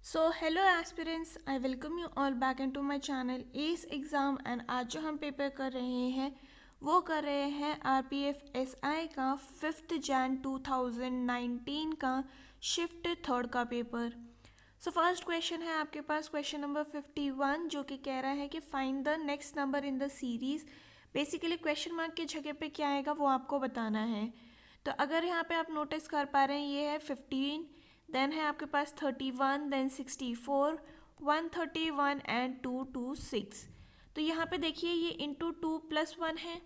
So hello aspirants, I welcome you all back into my channel S exam. And आज जो हम paper कर रहे हैं वो कर रहे हैं आरपीएफ एसआई का 5 जैन 2019 का शिफ्ट थर्ड का पेपर। सो फर्स्ट क्वेश्चन है आपके पास क्वेश्चन नंबर 51, जो कि कह रहा है कि find the next number in the series. Basically question mark की जगह पे क्या आएगा वो आपको बताना है। तो अगर यहाँ पे आप नोटिस कर पा रहे हैं, ये है 15, देन है आपके पास 31, देन 64, 131 एंड 226। तो यहाँ पे देखिए ये इंटू 2+1 है,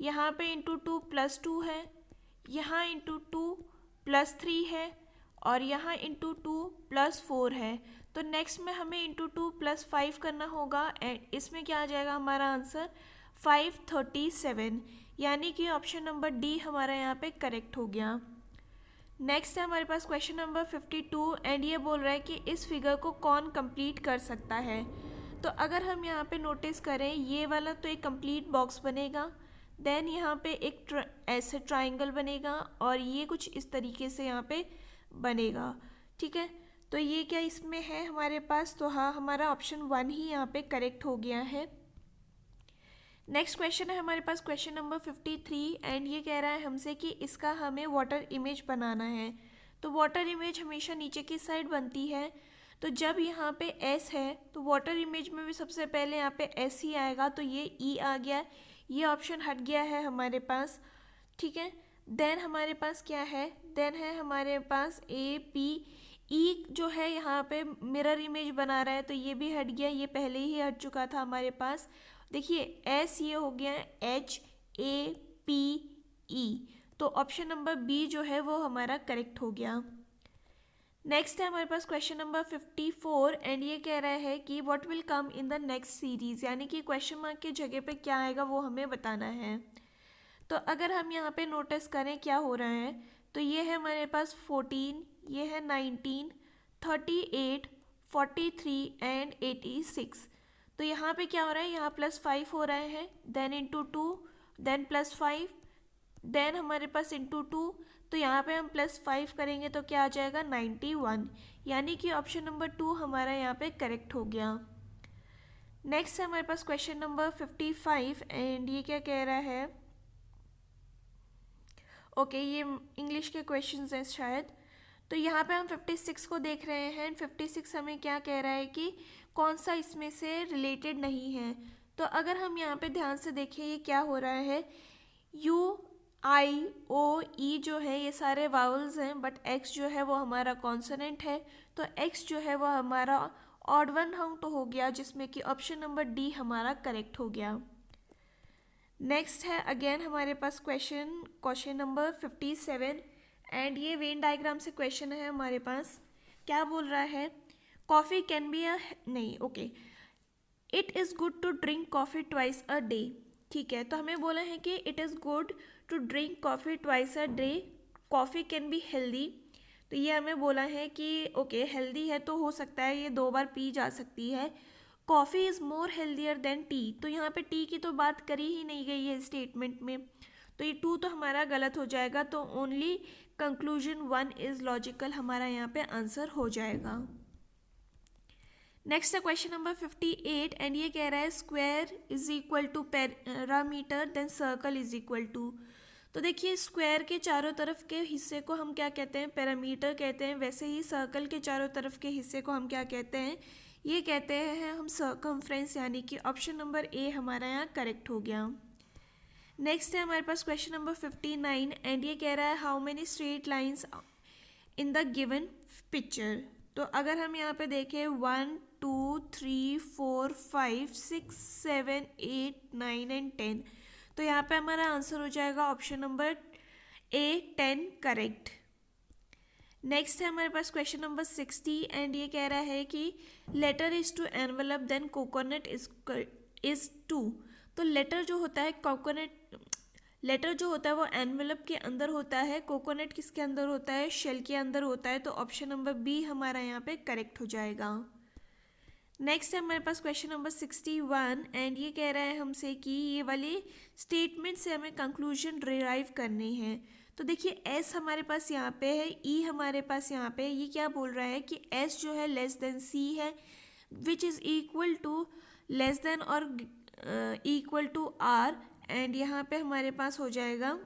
यहाँ पे इंटू 2+2 है, यहाँ इंटू 2+3 है और यहाँ इंटू 2+4 है। तो नेक्स्ट में हमें इंटू 2+5 करना होगा एंड इसमें क्या आ जाएगा हमारा आंसर 537, यानी कि ऑप्शन नंबर डी हमारा यहाँ पे करेक्ट हो गया। नेक्स्ट है हमारे पास क्वेश्चन नंबर 52 एंड ये बोल रहा है कि इस फिगर को कौन कंप्लीट कर सकता है। तो अगर हम यहाँ पे नोटिस करें, ये वाला तो एक कंप्लीट बॉक्स बनेगा, देन यहाँ पे एक ऐसे ट्राइंगल बनेगा और ये कुछ इस तरीके से यहाँ पे बनेगा। ठीक है, तो ये क्या इसमें है हमारे पास, तो हाँ हमारा ऑप्शन 1 ही यहाँ पे करेक्ट हो गया है। नेक्स्ट क्वेश्चन है हमारे पास क्वेश्चन नंबर 53 एंड ये कह रहा है हमसे कि इसका हमें वाटर इमेज बनाना है। तो वाटर इमेज हमेशा नीचे की साइड बनती है, तो जब यहाँ पे एस है तो वाटर इमेज में भी सबसे पहले यहाँ पे एस ही आएगा, तो ये ई आ गया, ये ऑप्शन हट गया है हमारे पास। ठीक है, देन हमारे पास क्या है, देन है हमारे पास ए पी ई जो है यहाँ पे मिरर इमेज बना रहा है, तो ये भी हट गया, ये पहले ही हट चुका था हमारे पास। देखिए एस ये हो गया एच ए पी ई, तो ऑप्शन नंबर बी जो है वो हमारा करेक्ट हो गया। नेक्स्ट है हमारे पास क्वेश्चन नंबर 54 एंड ये कह रहा है कि what will come in the next series, यानी कि क्वेश्चन मार्क की जगह पे क्या आएगा वो हमें बताना है। तो अगर हम यहाँ पे नोटिस करें क्या हो रहा है, तो ये है हमारे पास 14, ये है 19, 38, 43 एंड 86। तो यहाँ पे क्या हो रहा है, यहाँ +5 हो रहे हैं, देन इंटू 2, देन +5, देन हमारे पास इंटू 2, तो यहाँ पे हम +5 करेंगे तो क्या आ जाएगा 91, यानी कि ऑप्शन नंबर 2 हमारा यहाँ पे करेक्ट हो गया। नेक्स्ट है हमारे पास क्वेश्चन नंबर 55 एंड ये क्या कह रहा है, ओके ये इंग्लिश के क्वेश्चंस हैं शायद। तो यहाँ पे हम 56 को देख रहे हैं, 56 हमें क्या कह रहा है कि कौन सा इसमें से रिलेटेड नहीं है। तो अगर हम यहाँ पे ध्यान से देखें ये क्या हो रहा है, यू आई ओ ई जो है ये सारे वावल्स हैं, बट एक्स जो है वो हमारा कॉन्सोनेंट है, तो एक्स जो है वो हमारा ऑड वन काउंट हो गया, जिसमें कि ऑप्शन नंबर डी हमारा करेक्ट हो गया। नेक्स्ट है अगेन हमारे पास क्वेश्चन नंबर 57 एंड ये वेन डायग्राम से क्वेश्चन है हमारे पास। क्या बोल रहा है, कॉफ़ी कैन बी अ नहीं okay, it is good to drink coffee twice a day. ठीक है, तो हमें बोला है कि it is good to drink coffee twice a day, coffee can be healthy. तो ये हमें बोला है कि ओके हेल्दी है तो हो सकता है ये 2 बार पी जा सकती है। Coffee is more healthier then T, तो यहाँ पे टी की तो बात करी ही नहीं गई है स्टेटमेंट में, तो ये 2 तो हमारा गलत हो जाएगा, तो ओनली कंक्लूजन 1 इज़ लॉजिकल हमारा यहाँ पे आंसर हो जाएगा। नेक्स्ट है क्वेश्चन नंबर 58 एंड ये कह रहा है square is equal to parameter then circle is equal to. तो देखिए स्क्वायर के चारों तरफ के हिस्से को हम क्या कहते हैं, पैरामीटर कहते हैं, वैसे ही सर्कल के चारों तरफ के हिस्से को हम क्या कहते हैं, ये कहते हैं हम सर्कमफ्रेंस, यानी कि ऑप्शन नंबर ए हमारा यहाँ करेक्ट हो गया। नेक्स्ट है हमारे पास क्वेश्चन नंबर 59 एंड ये कह रहा है how many straight lines in the given picture. तो अगर हम यहाँ पे देखें 1 2 3 4 5 6 7 8 9 एंड 10, तो यहाँ पे हमारा आंसर हो जाएगा ऑप्शन नंबर ए 10 करेक्ट। नेक्स्ट है हमारे पास क्वेश्चन नंबर 60 एंड ये कह रहा है कि letter is to envelope then coconut is to. तो लेटर जो होता है लेटर जो होता है वो एनवलप के अंदर होता है, कोकोनट किसके अंदर होता है, शेल के अंदर होता है, तो ऑप्शन नंबर बी हमारा यहाँ पे करेक्ट हो जाएगा। नेक्स्ट है हमारे पास क्वेश्चन नंबर 61 एंड ये कह रहा है हमसे कि ये वाली स्टेटमेंट से हमें कंक्लूजन डिराइव करने हैं। तो देखिए एस हमारे पास यहाँ पे है, ई हमारे पास यहाँ पे है। ये क्या बोल रहा है कि एस जो है लेस देन सी है, which is equal to less than और इक्वल टू आर, एंड यहाँ पे हमारे पास हो जाएगा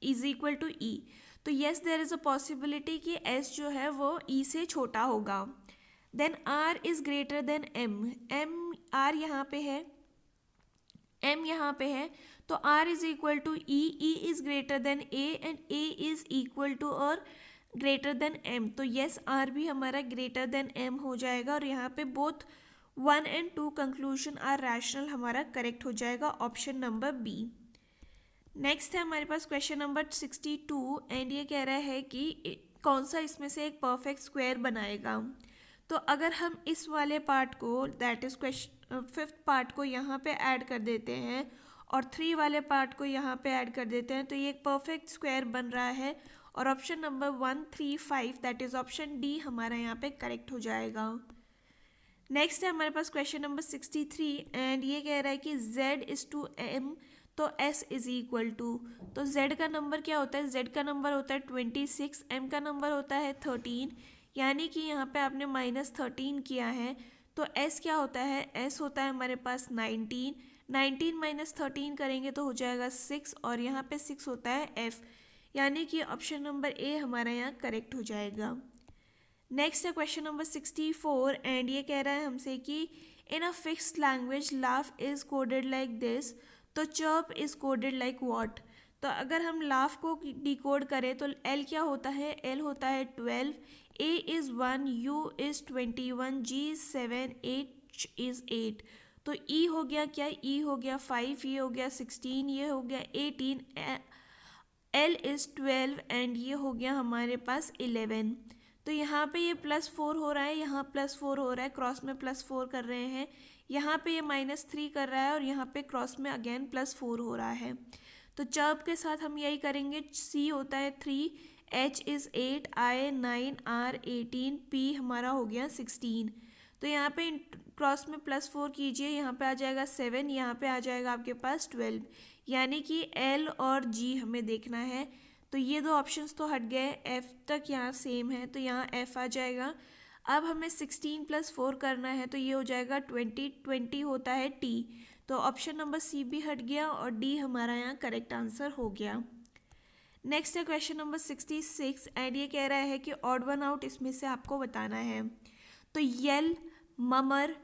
इज इक्वल टू ई। तो yes there is a possibility कि एस जो है वो ई से छोटा होगा। Then R is greater than M, M R यहाँ पे है, एम यहाँ पे है, तो R is equal to E, E is greater than A and A is equal to और ग्रेटर देन एम। तो येस आर भी हमारा ग्रेटर देन एम हो जाएगा, और यहाँ पे both 1 and 2 conclusion are rational, हमारा करेक्ट हो जाएगा ऑप्शन नंबर बी। नेक्स्ट है हमारे पास क्वेश्चन नंबर 62, एंड ये कह रहा है कि कौन सा इसमें से एक परफेक्ट स्क्वायर बनाएगा। तो अगर हम इस वाले पार्ट को, that is question 5th part को यहाँ पे ऐड कर देते हैं और 3 वाले पार्ट को यहाँ पे ऐड कर देते हैं, तो ये एक परफेक्ट स्क्वायर बन रहा है, और option number 1, 3, 5 that is option D हमारा यहाँ पे करेक्ट हो जाएगा। नेक्स्ट है हमारे पास क्वेश्चन नंबर 63, एंड ये कह रहा है कि z इज टू m, तो s इज इक्वल टू, तो z का नंबर क्या होता है, z का नंबर होता है 26, m का नंबर होता है 13, यानी कि यहाँ पे आपने -13 किया है, तो s क्या होता है, s होता है हमारे पास 19, 19 -13 करेंगे तो हो जाएगा 6, और यहाँ पे 6 होता है f, यानी कि ऑप्शन नंबर ए हमारा यहाँ करेक्ट हो जाएगा। नेक्स्ट है क्वेश्चन नंबर 64, एंड ये कह रहा है हमसे कि in a fixed language laugh is coded like this, तो chirp is coded like what. तो अगर हम लाफ को डिकोड करें तो एल क्या होता है, एल होता है 12, A is 1, U is 21, G is 7, H is 8। तो ई हो गया क्या, ई हो गया 5, ये हो गया 16, ये हो गया 18, एल इज़ 12 एंड ये हो गया हमारे पास 11। तो यहाँ पे ये +4 हो रहा है, यहाँ +4 हो रहा है, क्रॉस में +4 कर रहे हैं, यहाँ पे ये -3 कर रहा है, और यहाँ पे क्रॉस में अगेन +4 हो रहा है। तो चर्प के साथ हम यही करेंगे, सी होता है 3, H is 8, I 9, R 18, P हमारा हो गया 16। तो यहाँ पे क्रॉस में +4 कीजिए, यहाँ पे आ जाएगा 7, यहाँ पे आ जाएगा आपके पास 12, यानी कि एल और जी हमें देखना है। तो ये दो ऑप्शंस तो हट गए, एफ तक यहाँ सेम है, तो यहाँ एफ आ जाएगा। अब हमें 16 + 4 करना है, तो ये हो जाएगा 20, 20 होता है टी, तो ऑप्शन नंबर सी भी हट गया, और डी हमारा यहाँ करेक्ट आंसर हो गया। नेक्स्ट है क्वेश्चन नंबर 66, एंड ये कह रहा है कि ऑड वन आउट इसमें से आपको बताना है। तो yell, murmur,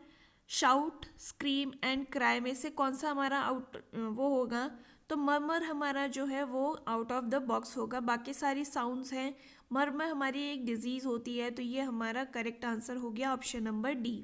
shout, scream and cry में से कौन सा हमारा आउट वो होगा, तो मर्मर हमारा जो है वो आउट ऑफ द बॉक्स होगा, बाकी सारी साउंड्स हैं। मर्मर हमारी एक डिजीज़ होती है, तो ये हमारा करेक्ट आंसर हो गया ऑप्शन नंबर डी।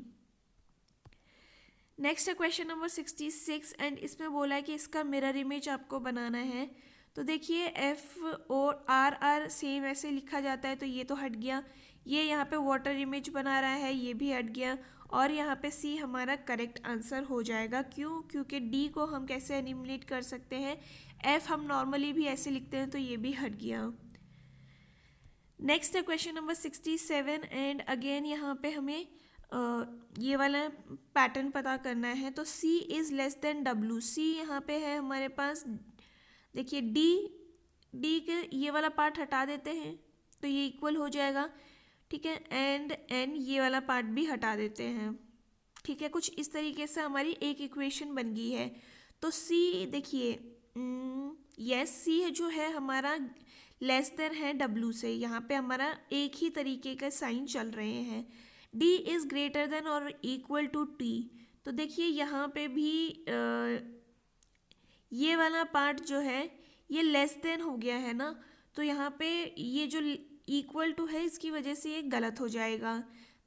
नेक्स्ट है क्वेश्चन नंबर 66, एंड इसमें बोला है कि इसका मिरर इमेज आपको बनाना है। तो देखिए एफ और आर आर सेम ऐसे लिखा जाता है, तो ये तो हट गया, ये यहाँ पे वाटर इमेज बना रहा है, ये भी हट गया, और यहाँ पे सी हमारा करेक्ट आंसर हो जाएगा। क्यों, क्योंकि डी को हम कैसे एलिमिनेट कर सकते हैं, एफ हम नॉर्मली भी ऐसे लिखते हैं, तो ये भी हट गया। नेक्स्ट है क्वेश्चन नंबर 67, एंड अगेन यहाँ पे हमें ये वाला पैटर्न पता करना है। तो C is less than W, C यहाँ पे है हमारे पास, देखिए D के ये वाला पार्ट हटा देते हैं, तो ये इक्वल हो जाएगा, ठीक है, एंड N ये वाला पार्ट भी हटा देते हैं, ठीक है। कुछ इस तरीके से हमारी एक इक्वेशन बन गई है। तो C देखिए, यस C जो है हमारा लेस देन है W से, यहाँ पे हमारा एक ही तरीके का साइन चल रहे हैं। D इज़ ग्रेटर देन और इक्वल टू T, तो देखिए यहाँ पे भी ये वाला पार्ट जो है ये लेस देन हो गया है ना, तो यहाँ पे ये जो इक्वल टू है इसकी वजह से ये गलत हो जाएगा।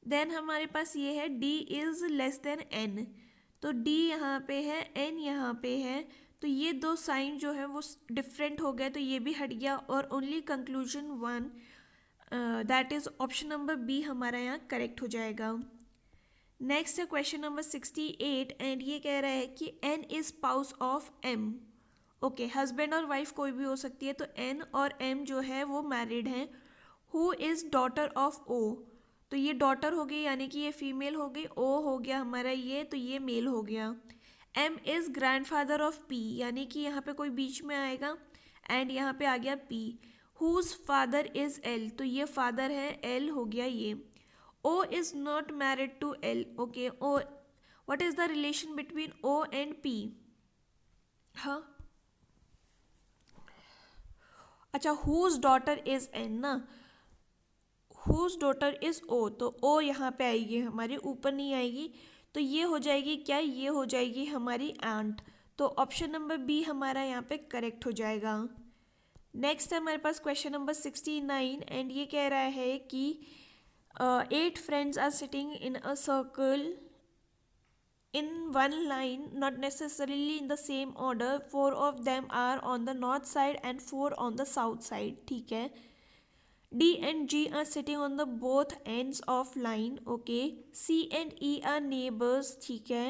देन हमारे पास ये है D is less than N, तो D यहाँ पे है, N यहाँ पे है, तो ये दो साइन जो है वो डिफरेंट हो गए, तो ये भी हट गया, और only conclusion 1 that is option number B हमारा यहाँ करेक्ट हो जाएगा। नेक्स्ट है क्वेश्चन नंबर 68, एंड ये कह रहा है कि N is spouse of M, okay, husband और वाइफ कोई भी हो सकती है, तो N और M जो है वो मैरिड हैं। Who is daughter of O, तो ये डॉटर हो गई, यानी कि ये फीमेल हो गई, O हो गया हमारा ये, तो ये मेल हो गया। M is grandfather of P, यानी कि यहाँ पे कोई बीच में आएगा, एंड यहाँ पे आ गया P। Whose father is L, तो ये फादर है, एल हो गया ये. O is not married to L. Okay, O what is the relation between O and P? हाँ, अच्छा, हुज डॉटर इज एन ना, हुज डॉटर इज ओ, तो ओ यहाँ पे आएगी हमारे, ऊपर नहीं आएगी. तो ये हो जाएगी क्या, ये हो जाएगी हमारी आंट. तो ऑप्शन नंबर बी हमारा यहाँ पे करेक्ट हो जाएगा. नेक्स्ट है हमारे पास क्वेश्चन नंबर 69 एंड ये कह रहा है कि 8 friends are sitting in a circle in one line, not necessarily in the same order. 4 of them are on the north side and 4 on the south side. ठीक है. D and G are sitting on the both ends of line. Okay. C and E are neighbors. ठीक है.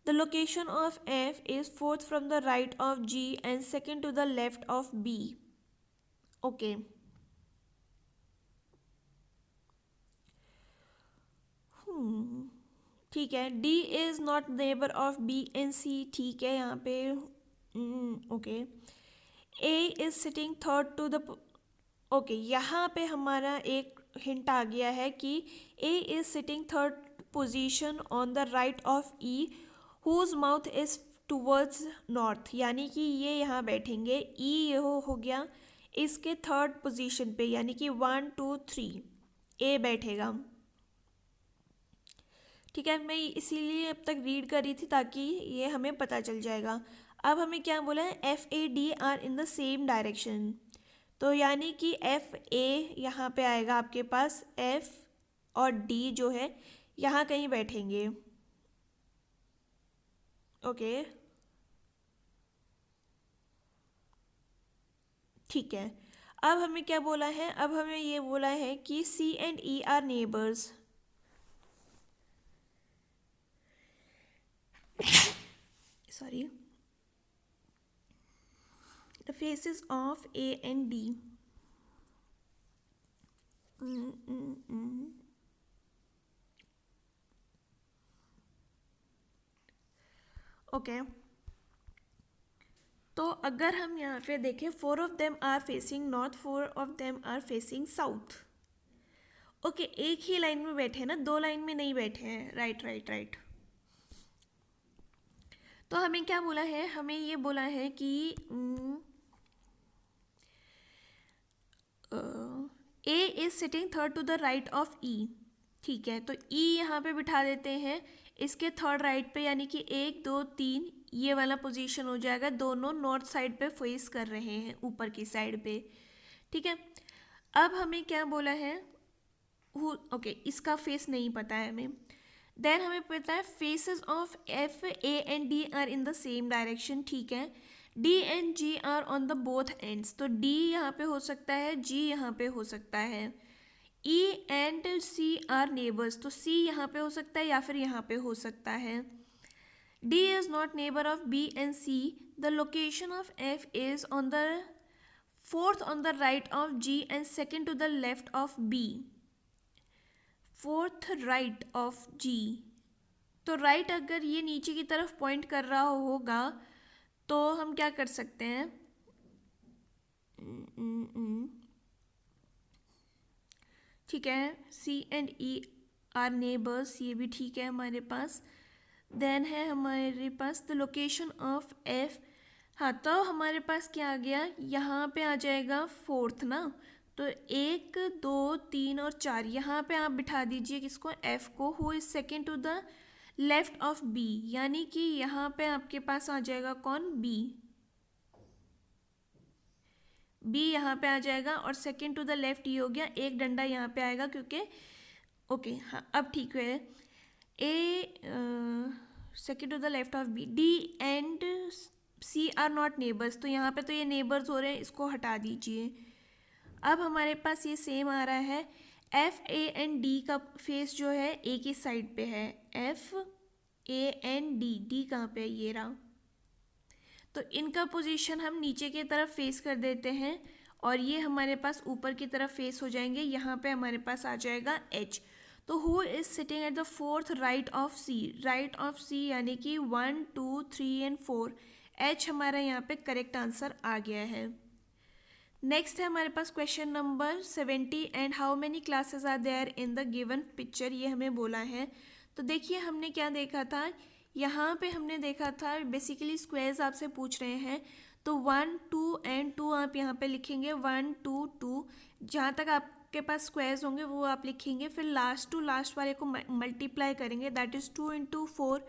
The location of F is fourth from the right of G and second to the left of B. Okay. ठीक है. D is not neighbour of B and C. ठीक है यहाँ पे. Okay. A is sitting third to the. Okay, यहाँ पे हमारा एक हिंट आ गया है कि A is sitting third position on the right of E whose mouth is towards north, यानी कि ये यहाँ बैठेंगे. ई ये हो गया इसके थर्ड पोजीशन पे, यानी कि 1 2 3 ए बैठेगा. ठीक है, मैं इसीलिए अब तक रीड कर रही थी ताकि ये हमें पता चल जाएगा. अब हमें क्या बोला है, F A D are in the same direction. तो यानी कि एफ ए यहाँ पे आएगा आपके पास, एफ और डी जो है यहाँ कहीं बैठेंगे. ओके, ठीक है. अब हमें क्या बोला है, अब हमें ये बोला है कि C and E are neighbours. Sorry, the faces of A and D. Okay, तो अगर हम यहाँ पे देखें, 4 of them are facing north, 4 of them are facing south. Okay, एक ही लाइन में बैठे हैं ना, 2 लाइन में नहीं बैठे हैं. Right right right. तो हमें क्या बोला है, हमें ये बोला है कि A is sitting third to the right of E. ठीक है, तो ई यहाँ पे बिठा देते हैं इसके थर्ड राइट पे, यानी कि 1 2 3 ये वाला पोजीशन हो जाएगा. दोनों नॉर्थ साइड पे फेस कर रहे हैं, ऊपर की साइड पे. ठीक है. अब हमें क्या बोला है, ओके, इसका फेस नहीं पता है हमें. देन हमें पता है faces of F A and D are in the same direction. ठीक है. D and G are on the both ends, तो डी यहाँ पे हो सकता है, जी यहाँ पे हो सकता है. E and C are neighbours, तो सी यहाँ पे हो सकता है या फिर यहाँ पे हो सकता है. D is not neighbour of B and C. The location of F is on the fourth on the right of G and second to the left of B. Fourth right of G, तो right अगर ये नीचे की तरफ point कर रहा होगा तो हम क्या कर सकते हैं, ठीक है. सी एंड ई आर नेबर्स, ये भी ठीक है हमारे पास. देन है हमारे पास द लोकेशन ऑफ एफ. हाँ, तो हमारे पास क्या आ गया, यहाँ पे आ जाएगा फोर्थ ना. तो 1 2 3 और 4 यहाँ पे आप बिठा दीजिए किसको, एफ को, who is second to the left of B, यानी कि यहाँ पे आपके पास आ जाएगा कौन, बी. बी यहाँ पे आ जाएगा और सेकेंड टू द लेफ्ट ये हो गया, एक डंडा यहाँ पे आएगा क्योंकि ओके. हाँ, अब ठीक है. A second to the left of B. D and C are not neighbours, तो यहाँ पे तो ये नेबर्स हो रहे हैं, इसको हटा दीजिए. अब हमारे पास ये सेम आ रहा है, एफ ए एंड डी का फेस जो है एक ही साइड पे है. F A and D, D कहाँ पे है, ये रहा. तो इनका पोजीशन हम नीचे की तरफ फेस कर देते हैं और ये हमारे पास ऊपर की तरफ फेस हो जाएंगे. यहाँ पे हमारे पास आ जाएगा एच. तो who is sitting at the fourth right of C. Right of C यानी कि 1 2 3 एंड 4. एच हमारा यहाँ पे करेक्ट आंसर आ गया है. नेक्स्ट है हमारे पास question number 70 and how many classes are there in the given picture, ये हमें बोला है। तो देखिए हमने क्या देखा था, यहाँ पे हमने देखा था बेसिकली स्क्वायर्स आपसे पूछ रहे हैं, तो 1 2 एंड 2 आप यहाँ पे लिखेंगे 1 2 2, जहाँ तक आपके पास स्क्वायर्स होंगे वो आप लिखेंगे, फिर लास्ट टू लास्ट वाले को मल्टीप्लाई करेंगे, that is 2 into 4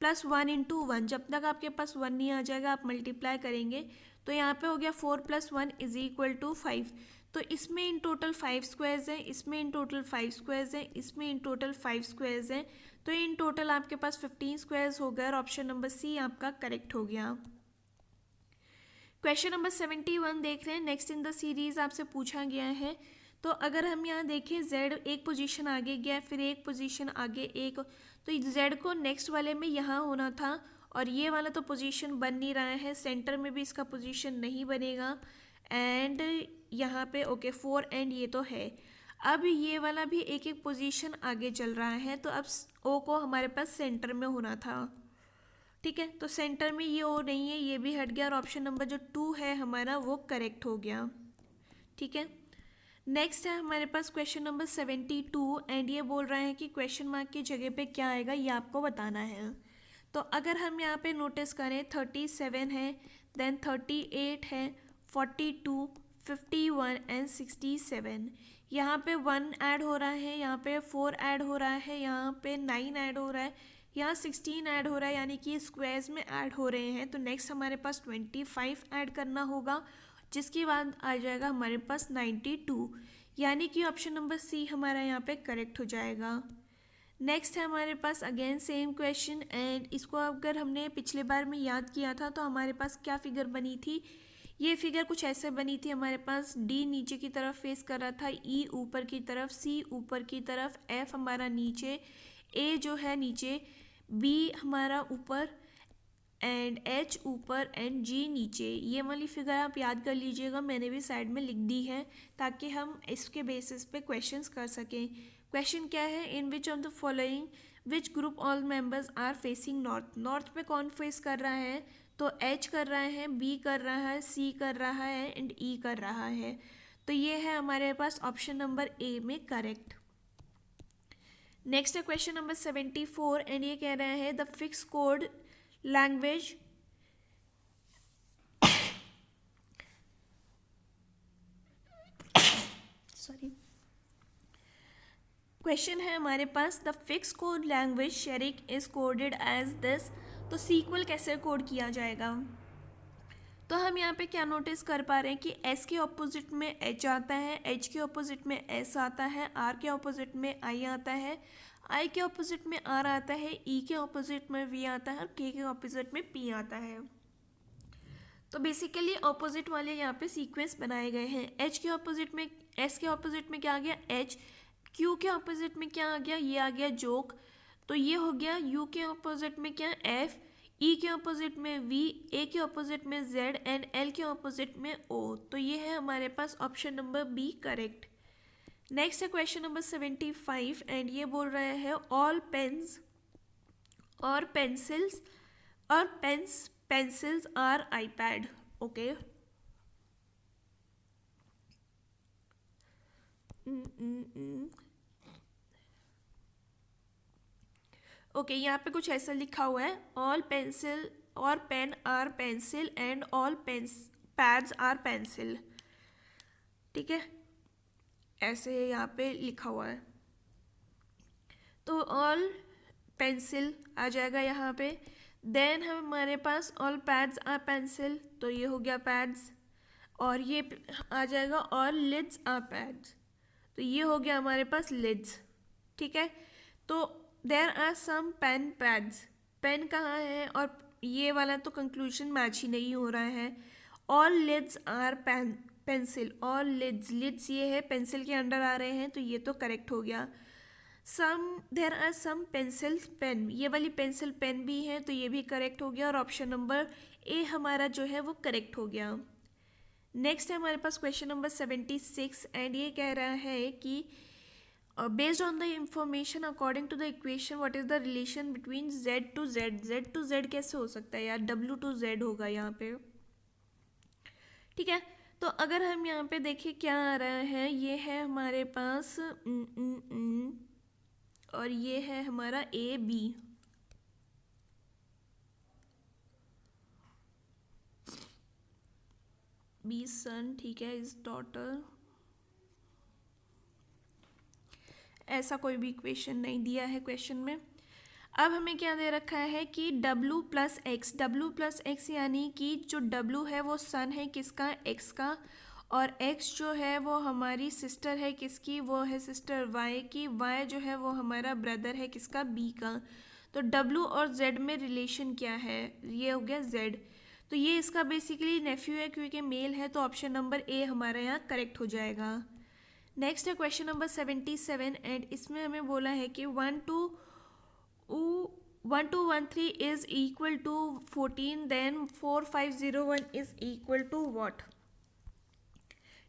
plus 1 into 1, जब तक आपके पास 1 नहीं आ जाएगा आप मल्टीप्लाई करेंगे। तो यहाँ पे हो गया 4 + 1 इज इक्वल टू 5। तो इसमें इन टोटल 5 स्क्वायर्स हैं, इसमें इन टोटल 5 स्क्वायर्स हैं, इसमें इन टोटल 5 स्क्वायर्स हैं, तो इन टोटल आपके पास 15 स्क्वायर्स हो गए और ऑप्शन नंबर सी आपका करेक्ट हो गया। क्वेश्चन नंबर 71 देख रहे हैं, नेक्स्ट इन द सीरीज आपसे पूछा गया है। तो अगर हम यहाँ देखें z एक पोजीशन आगे गया, फिर एक पोजीशन आगे एक, तो z को नेक्स्ट वाले में यहाँ होना था और ये वाला तो पोजीशन बन नहीं रहा है, सेंटर में भी इसका पोजीशन नहीं बनेगा, एंड यहाँ पे ओके 4 एंड ये तो है। अब ये वाला भी एक एक पोजीशन आगे चल रहा है, तो अब o को हमारे पास सेंटर में होना था, ठीक है। तो सेंटर में ये o नहीं है, ये भी हट गया और ऑप्शन नंबर जो 2 है हमारा वो करेक्ट हो गया, ठीक है। नेक्स्ट है हमारे पास क्वेश्चन नंबर 72 एंड ये बोल रहा है कि क्वेश्चन मार्क की जगह पे क्या आएगा ये आपको बताना है। तो अगर हम यहाँ पे नोटिस करें 37 है, देन 38 है, 42, 51 एंड 67, यहाँ पे 1 ऐड हो रहा है, यहाँ पे 4 ऐड हो रहा है, यहाँ पे 9 ऐड हो रहा है, यहाँ 16 ऐड हो रहा है, यानी कि स्क्वायर्स में ऐड हो रहे हैं। तो नेक्स्ट हमारे पास 25 ऐड करना होगा, जिसके बाद आ जाएगा हमारे पास 92, यानी कि ऑप्शन नंबर सी हमारा यहाँ पे करेक्ट हो जाएगा। नेक्स्ट है हमारे पास अगेन सेम क्वेश्चन एंड इसको अगर हमने पिछले बार में याद किया था तो हमारे पास क्या फिगर बनी थी, ये फिगर कुछ ऐसे बनी थी, हमारे पास डी नीचे की तरफ फेस कर रहा था, ई ऊपर की तरफ, सी ऊपर की तरफ, एफ हमारा नीचे, ए जो है नीचे, बी हमारा ऊपर एंड एच ऊपर एंड जी नीचे। ये वाली फिगर आप याद कर लीजिएगा, मैंने भी साइड में लिख दी है ताकि हम इसके बेसिस पे क्वेश्चंस कर सकें। क्वेश्चन क्या है, in which of the following which group all members are facing north, north पे कौन फेस कर रहा है, तो एच कर रहा है, बी कर रहा है, सी कर रहा है एंड ई कर रहा है। तो ये है हमारे पास ऑप्शन नंबर ए में करेक्ट। नेक्स्ट है क्वेश्चन नंबर 74 एंड ये कह रहा है the fix code language sorry question है हमारे पास द फिक्स कोड लैंग्वेज शेरिक इज कोडेड एज दिस, तो सीक्वल कैसे कोड किया जाएगा। तो हम यहाँ पे क्या नोटिस कर पा रहे हैं कि S के ऑपोजिट में H आता है, H के ऑपोजिट में S आता है, R के ऑपोजिट में I आता है, I के ऑपोजिट में R आता है, E के ऑपोजिट में V आता है और K के ऑपोजिट में P आता है। तो बेसिकली ऑपोजिट वाले यहाँ पे सीक्वेंस बनाए गए हैं। H के ऑपोजिट में, S के ऑपोजिट में क्या आ गया H, Q के ऑपोजिट में क्या आ गया, ये आ गया जोक, तो ये हो गया। U के ऑपोजिट में क्या F, E के ऑपोजिट में V, A के ऑपोजिट में Z एंड L के ऑपोजिट में O। तो ये है हमारे पास option number B correct. Next है क्वेश्चन नंबर 75 एंड ये बोल रहा है ऑल पेन्स और पेंसिल्स और pencils are iPad, okay. Okay यहाँ पे कुछ ऐसा लिखा हुआ है ऑल पेंसिल और pen are pencil and all pads are pencil, ठीक है, ऐसे यहाँ पे लिखा हुआ है। तो ऑल पेंसिल आ जाएगा यहाँ पे, देन हमारे पास ऑल पैड्स आर पेंसिल, तो ये हो गया पैड्स, और ये आ जाएगा ऑल लिड्स आर पैड्स, तो ये हो गया हमारे पास लिड्स, ठीक है। तो there are some pen pads, pen कहाँ है और ये वाला तो कंक्लूजन मैच ही नहीं हो रहा है। All lids are pencil, all lids ये है पेंसिल के अंडर आ रहे हैं, तो ये तो करेक्ट हो गया। There are some pencil pen, ये वाली पेंसिल पेन भी है, तो ये भी करेक्ट हो गया और ऑप्शन नंबर ए हमारा जो है वो करेक्ट हो गया। नेक्स्ट है हमारे पास क्वेश्चन नंबर 76 एंड ये कह रहा है कि based on the information according to the equation what is the relation between z to z कैसे हो सकता है यार, w टू z होगा यहाँ पे, ठीक है। तो अगर हम यहाँ पे देखें क्या आ रहा है, ये है हमारे पास और ये है हमारा ए बी। बी सन, ठीक है, इज डॉटर। ऐसा कोई भी इक्वेशन नहीं दिया है क्वेश्चन में। अब हमें क्या दे रखा है कि W प्लस एक्स यानी कि जो W है वो सन है किसका, X का, और X जो है वो हमारी सिस्टर है किसकी, वो है सिस्टर Y की। Y जो है वो हमारा ब्रदर है किसका, B का। तो W और Z में रिलेशन क्या है, ये हो गया Z। तो ये इसका बेसिकली नेफ्यू है क्योंकि मेल है, तो ऑप्शन नंबर ए हमारा यहाँ करेक्ट हो जाएगा। नेक्स्ट है क्वेश्चन नंबर 77 एंड इसमें हमें बोला है कि 1213 is equal to 14, then 4501 is equal to what।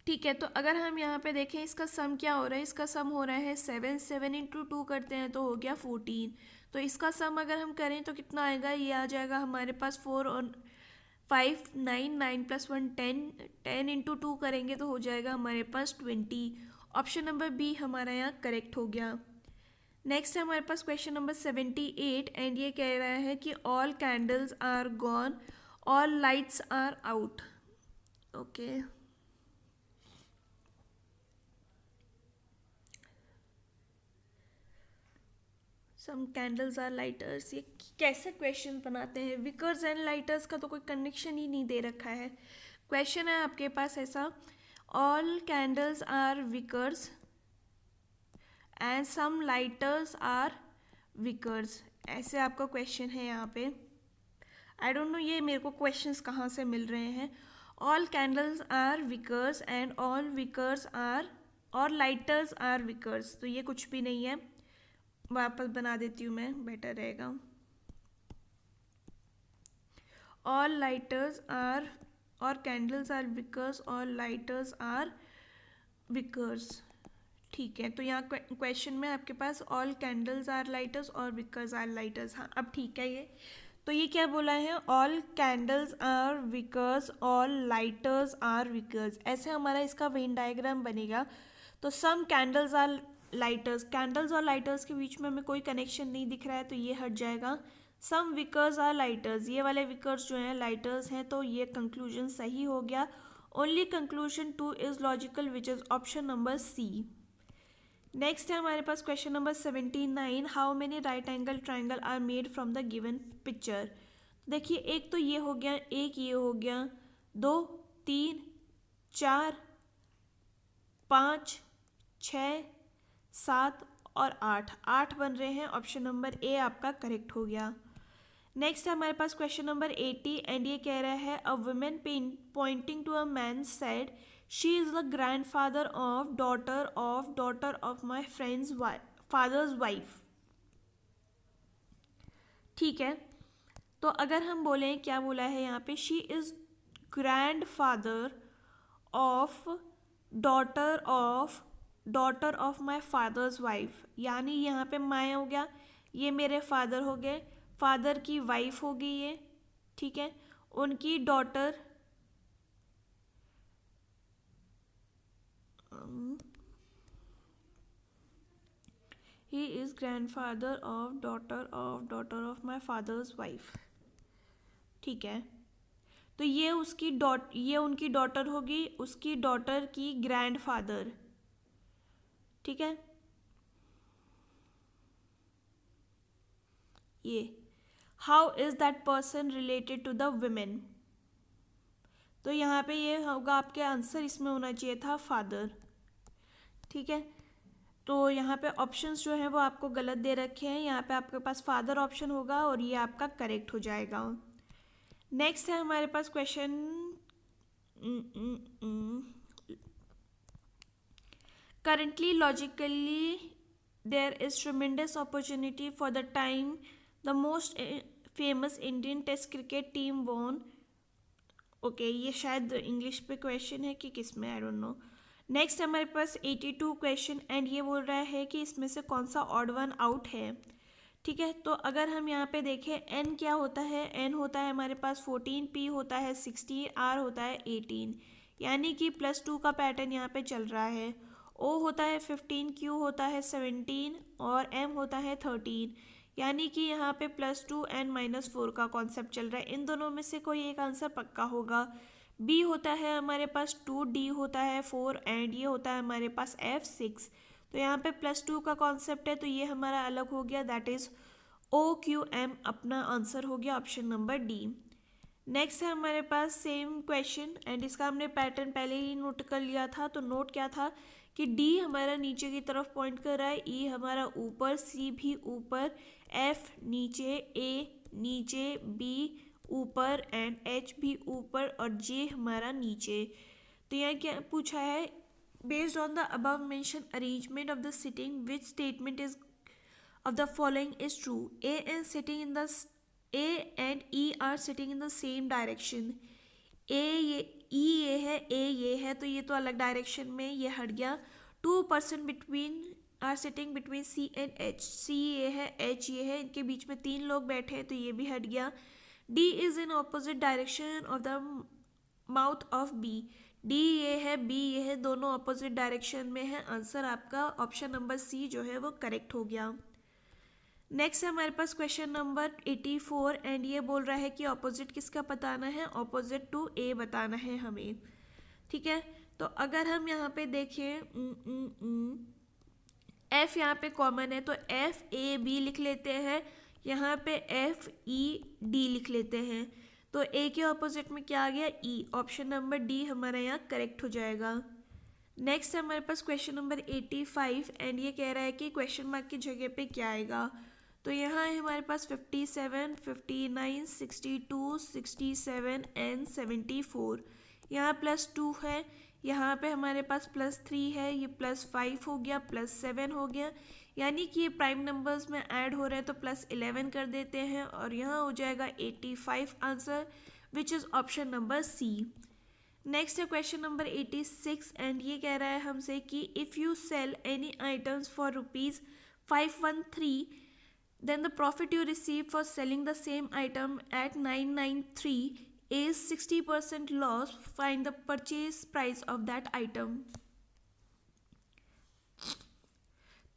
ठीक है, तो अगर हम यहाँ पे देखें इसका सम क्या हो रहा है, इसका सम हो रहा है 7 इंटू 2 करते हैं तो हो गया 14। तो इसका सम अगर हम करें तो कितना आएगा, ये आ जाएगा हमारे पास 4 और 5 9, 9 प्लस 1 10, 10 इंटू 2 करेंगे तो हो जाएगा हमारे पास 20। ऑप्शन नंबर बी हमारा यहाँ करेक्ट हो गया। नेक्स्ट है हमारे पास क्वेश्चन नंबर 78 एंड ये कह रहा है कि all candles are gone, all lights are out. Okay, some candles are lighters, ये कैसे क्वेश्चन बनाते हैं, विकर्स एंड लाइटर्स का तो कोई कनेक्शन ही नहीं दे रखा है। क्वेश्चन है आपके पास ऐसा, all candles are wickers and some lighters are wickers, ऐसे आपका क्वेश्चन है यहाँ पे। आई डोंट नो ये मेरे को क्वेश्चंस कहाँ से मिल रहे हैं। All candles are wickers and all wickers are, और लाइटर्स आर विकर्स, तो ये कुछ भी नहीं है, वापस बना देती हूँ मैं, बेटर रहेगा। ऑल लाइटर्स आर, और candles are wickers, all lighters are wickers. ठीक है, तो यहाँ क्वेश्चन में आपके पास ऑल कैंडल्स आर लाइटर्स और विकर्स आर लाइटर्स। हाँ, अब ठीक है ये, तो ये क्या बोला है, all candles are wickers, all lighters are wickers, ऐसे हमारा इसका वेन डायग्राम बनेगा। तो some candles are lighters, candles और लाइटर्स के बीच में हमें कोई कनेक्शन नहीं दिख रहा है तो ये हट जाएगा। सम विकर्स आर लाइटर्स, ये वाले विकर्स जो हैं लाइटर्स हैं, तो ये कंक्लूजन सही हो गया। Only conclusion 2 is logical which is option number C. Next है हमारे पास question number 79, how many right angle triangle are made from the given picture. देखिए, एक तो ये हो गया, एक ये हो गया, 2 3 4 5 6 7 और 8 बन रहे हैं। ऑप्शन नंबर ए आपका करेक्ट हो गया। नेक्स्ट है हमारे पास क्वेश्चन नंबर 80 एंड ये कह रहा है, a women pointing to a man said, she is the grandfather of daughter of my friend's father's wife. ठीक है, तो अगर हम बोलें, क्या बोला है यहाँ पे, she is grandfather of daughter of my father's wife, यानी यहाँ पे माय हो गया, ये मेरे फादर हो गए, फादर की वाइफ हो गई ये, ठीक है, उनकी daughter, he is grandfather of daughter of my father's wife. ठीक है, तो ये उनकी डॉटर होगी, उसकी डॉटर की ग्रैंडफादर। ठीक है, ये how is that person related to the women, तो यहाँ पे ये होगा आपके आंसर, इसमें होना चाहिए था फादर। ठीक है, तो यहाँ पे ऑप्शंस जो हैं वो आपको गलत दे रखे हैं, यहाँ पे आपके पास फादर ऑप्शन होगा और ये आपका करेक्ट हो जाएगा। नेक्स्ट है हमारे पास question, currently logically there is tremendous opportunity for the time the most famous Indian test cricket team won। Okay, ये शायद इंग्लिश पे क्वेश्चन है कि किस में, आई डोंट नो। नेक्स्ट हमारे पास 82 क्वेश्चन एंड ये बोल रहा है कि इसमें से कौन सा ऑड वन आउट है। ठीक है, तो अगर हम यहाँ पे देखें, एन क्या होता है, एन होता है हमारे पास 14, पी होता है 16, आर होता है 18। यानी कि +2 का पैटर्न यहाँ पे चल रहा है। O होता है 15, Q होता है 17 और M होता है 13, यानी कि यहाँ पे +2 एंड -4 का कॉन्सेप्ट चल रहा है। इन दोनों में से कोई एक आंसर पक्का होगा। B होता है हमारे पास 2, D होता है 4 एंड ये होता है हमारे पास F 6। तो यहाँ पे +2 का कॉन्सेप्ट है तो ये हमारा अलग हो गया, दैट इज़ OQM अपना आंसर हो गया ऑप्शन नंबर डी। नेक्स्ट है हमारे पास सेम क्वेश्चन एंड इसका हमने पैटर्न पहले ही नोट कर लिया था। तो नोट क्या था कि डी हमारा नीचे की तरफ पॉइंट कर रहा है, ई हमारा ऊपर, सी भी ऊपर, एफ नीचे, ए नीचे, बी ऊपर एंड एच भी ऊपर और जे हमारा नीचे। तो यहाँ क्या पूछा है, based on the above mention arrangement of the sitting which statement is of the following is true. A and E are sitting in the same direction. A ये E ये है, A ये है, तो ये तो अलग डायरेक्शन में ये हट गया। 2% between are sitting between C and H. C ये है, H ये है, इनके बीच में 3 लोग बैठे हैं तो ये भी हट गया। D is in opposite direction of the mouth of B. D ये है, B ये है, दोनों ऑपोजिट डायरेक्शन में है। आंसर आपका ऑप्शन नंबर सी जो है वो करेक्ट हो गया। नेक्स्ट है हमारे पास क्वेश्चन नंबर 84 एंड ये बोल रहा है कि ऑपोजिट किसका बताना है, ऑपोजिट टू ए बताना है हमें। ठीक है, तो अगर हम यहाँ पे देखें एफ यहाँ पे कॉमन है तो एफ ए बी लिख लेते हैं, यहाँ पे एफ ई डी लिख लेते हैं। तो ए के ऑपोजिट में क्या आ गया, ई। ऑप्शन नंबर डी हमारा यहाँ करेक्ट हो जाएगा। नेक्स्ट है हमारे पास क्वेश्चन नंबर 85 एंड ये कह रहा है कि क्वेश्चन मार्क की जगह पे क्या आएगा। तो यहाँ है हमारे पास 57, 59, 62, 67 एंड 74। यहाँ +2 है, यहाँ पे हमारे पास +3 है, ये +5 हो गया, +7 हो गया, यानी कि ये प्राइम नंबर्स में ऐड हो रहे हैं तो +11 कर देते हैं और यहाँ हो जाएगा 85 answer, which is option number C. Next है क्वेश्चन नंबर 86 एंड ये कह रहा है हमसे कि if you sell any items for ₹513 then the profit you receive for selling the same item at 993 is 60% loss. Find the purchase price of that item.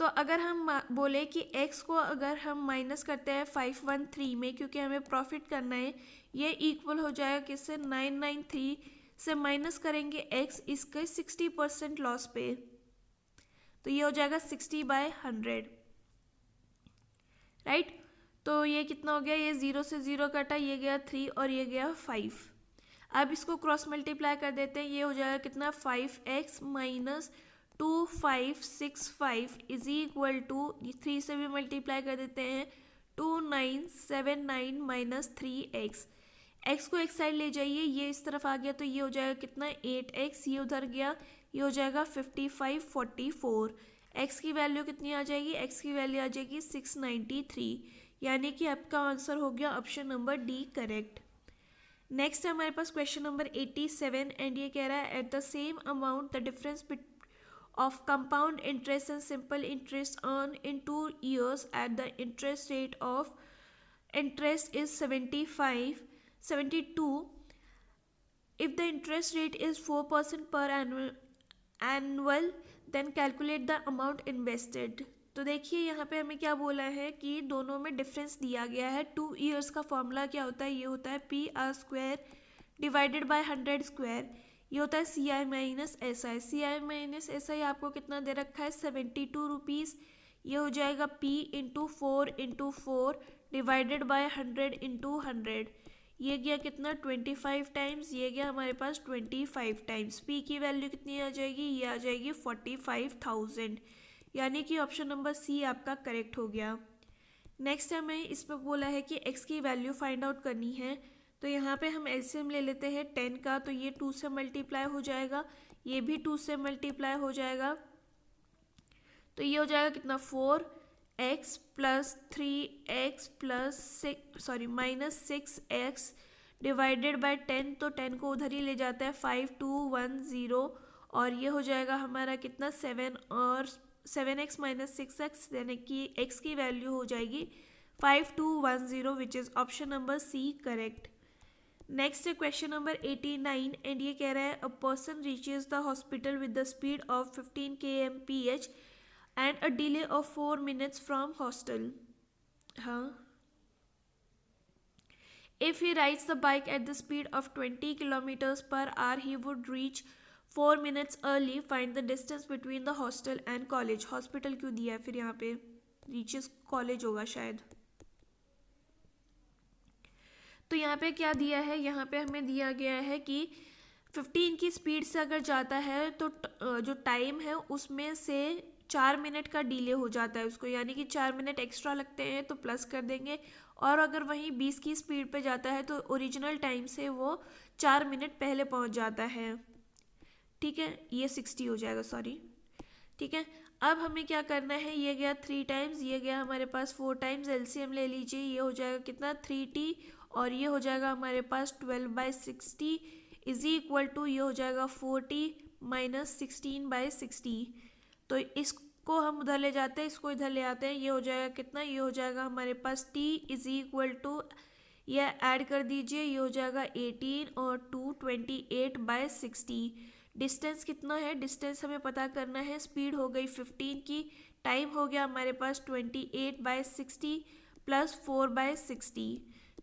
तो अगर हम बोले कि x को अगर हम माइनस करते हैं 513 में, क्योंकि हमें प्रॉफिट करना है, ये इक्वल हो जाएगा किससे, 993 से माइनस करेंगे x इसके 60% लॉस पे, तो ये हो जाएगा 60/100, राइट। तो ये कितना हो गया, ये 0 से 0 कटा, ये गया 3 और ये गया 5। अब इसको क्रॉस मल्टीप्लाई कर देते हैं, ये हो जाएगा कितना, 5x minus 2565 is equal to 3 से भी मल्टीप्लाई कर देते हैं 2979 माइनस 3x। x को एक साइड ले जाइए, ये इस तरफ आ गया तो ये हो जाएगा कितना, 8x, ये उधर गया, ये हो जाएगा 5544। x की वैल्यू कितनी आ जाएगी, x की वैल्यू आ जाएगी 693, यानी कि आपका आंसर हो गया option number D correct. Next है हमारे पास क्वेश्चन नंबर 87 एंड ये कह रहा है at the same amount the difference of compound interest and simple interest earned in 2 years at the interest rate of interest is 72. If the interest rate is 4% per annual then calculate the amount invested. तो देखिए यहाँ पे हमें क्या बोला है कि दोनों में डिफरेंस दिया गया है। 2 years का फॉर्मूला क्या होता है, ये होता है PR² डिवाइडेड बाय 100²। ये होता है CI minus SI। CI minus SI आपको कितना दे रखा है, 72 रुपीज़। ये हो जाएगा P into 4 divided by 100 into 100। ये गया कितना, 25 टाइम्स, ये गया हमारे पास 25 टाइम्स। P की वैल्यू कितनी आ जाएगी, ये आ जाएगी 45,000, यानी कि ऑप्शन नंबर सी आपका करेक्ट हो गया। नेक्स्ट हमें इस पर बोला है कि x की वैल्यू फाइंड आउट करनी है। तो यहाँ पे हम एलसीएम ले लेते हैं 10 का, तो ये 2 से मल्टीप्लाई हो जाएगा, ये भी 2 से मल्टीप्लाई हो जाएगा, तो ये हो जाएगा कितना, 4x plus 3x plus minus 6x divided by 10, तो 10 को उधर ही ले जाता है, 5210, और ये हो जाएगा हमारा कितना, 7x माइनस 6x, यानी कि x की वैल्यू हो जाएगी 5210, which is option number C correct. Next है क्वेश्चन नंबर 89 एंड ये कह रहा है a person reaches the hospital with the speed of 15 kmph and a delay of 4 minutes from hostel. हाँ. If he rides the bike at the speed of 20 kilometers per hour, he would reach 4 minutes early. Find the distance between the hostel and college. Hospital क्यों दिया है फिर यहाँ पे? Reaches college होगा शायद. तो यहाँ पे क्या दिया है? यहाँ पे हमें दिया गया है कि 15 की स्पीड से अगर जाता है तो जो टाइम है उसमें से 4 मिनट का डिले हो जाता है उसको, यानी कि 4 मिनट एक्स्ट्रा लगते हैं तो प्लस कर देंगे. और अगर वहीं 20 की स्पीड पे जाता है तो ओरिजिनल टाइम से वो 4 मिनट पहले पहुंच जाता है. ठीक है, ये 60 हो जाएगा, सॉरी. ठीक है, अब हमें क्या करना है, ये गया 3 टाइम्स, ये गया हमारे पास 4 टाइम्स. एलसीएम ले लीजिए, ये हो जाएगा कितना 3t और ये हो जाएगा हमारे पास 12/60 इज इक्वल टू ये हो जाएगा 4t माइनस 16/60. तो इसको हम उधर ले जाते हैं, इसको इधर ले आते हैं, ये हो जाएगा कितना, ये हो जाएगा हमारे पास t इज इक्वल टू ये ऐड कर दीजिए, ये हो जाएगा 18 और 2 28/60. डिस्टेंस कितना है, डिस्टेंस हमें पता करना है. स्पीड हो गई 15 की, टाइम हो गया हमारे पास 28/60 प्लस 4/60.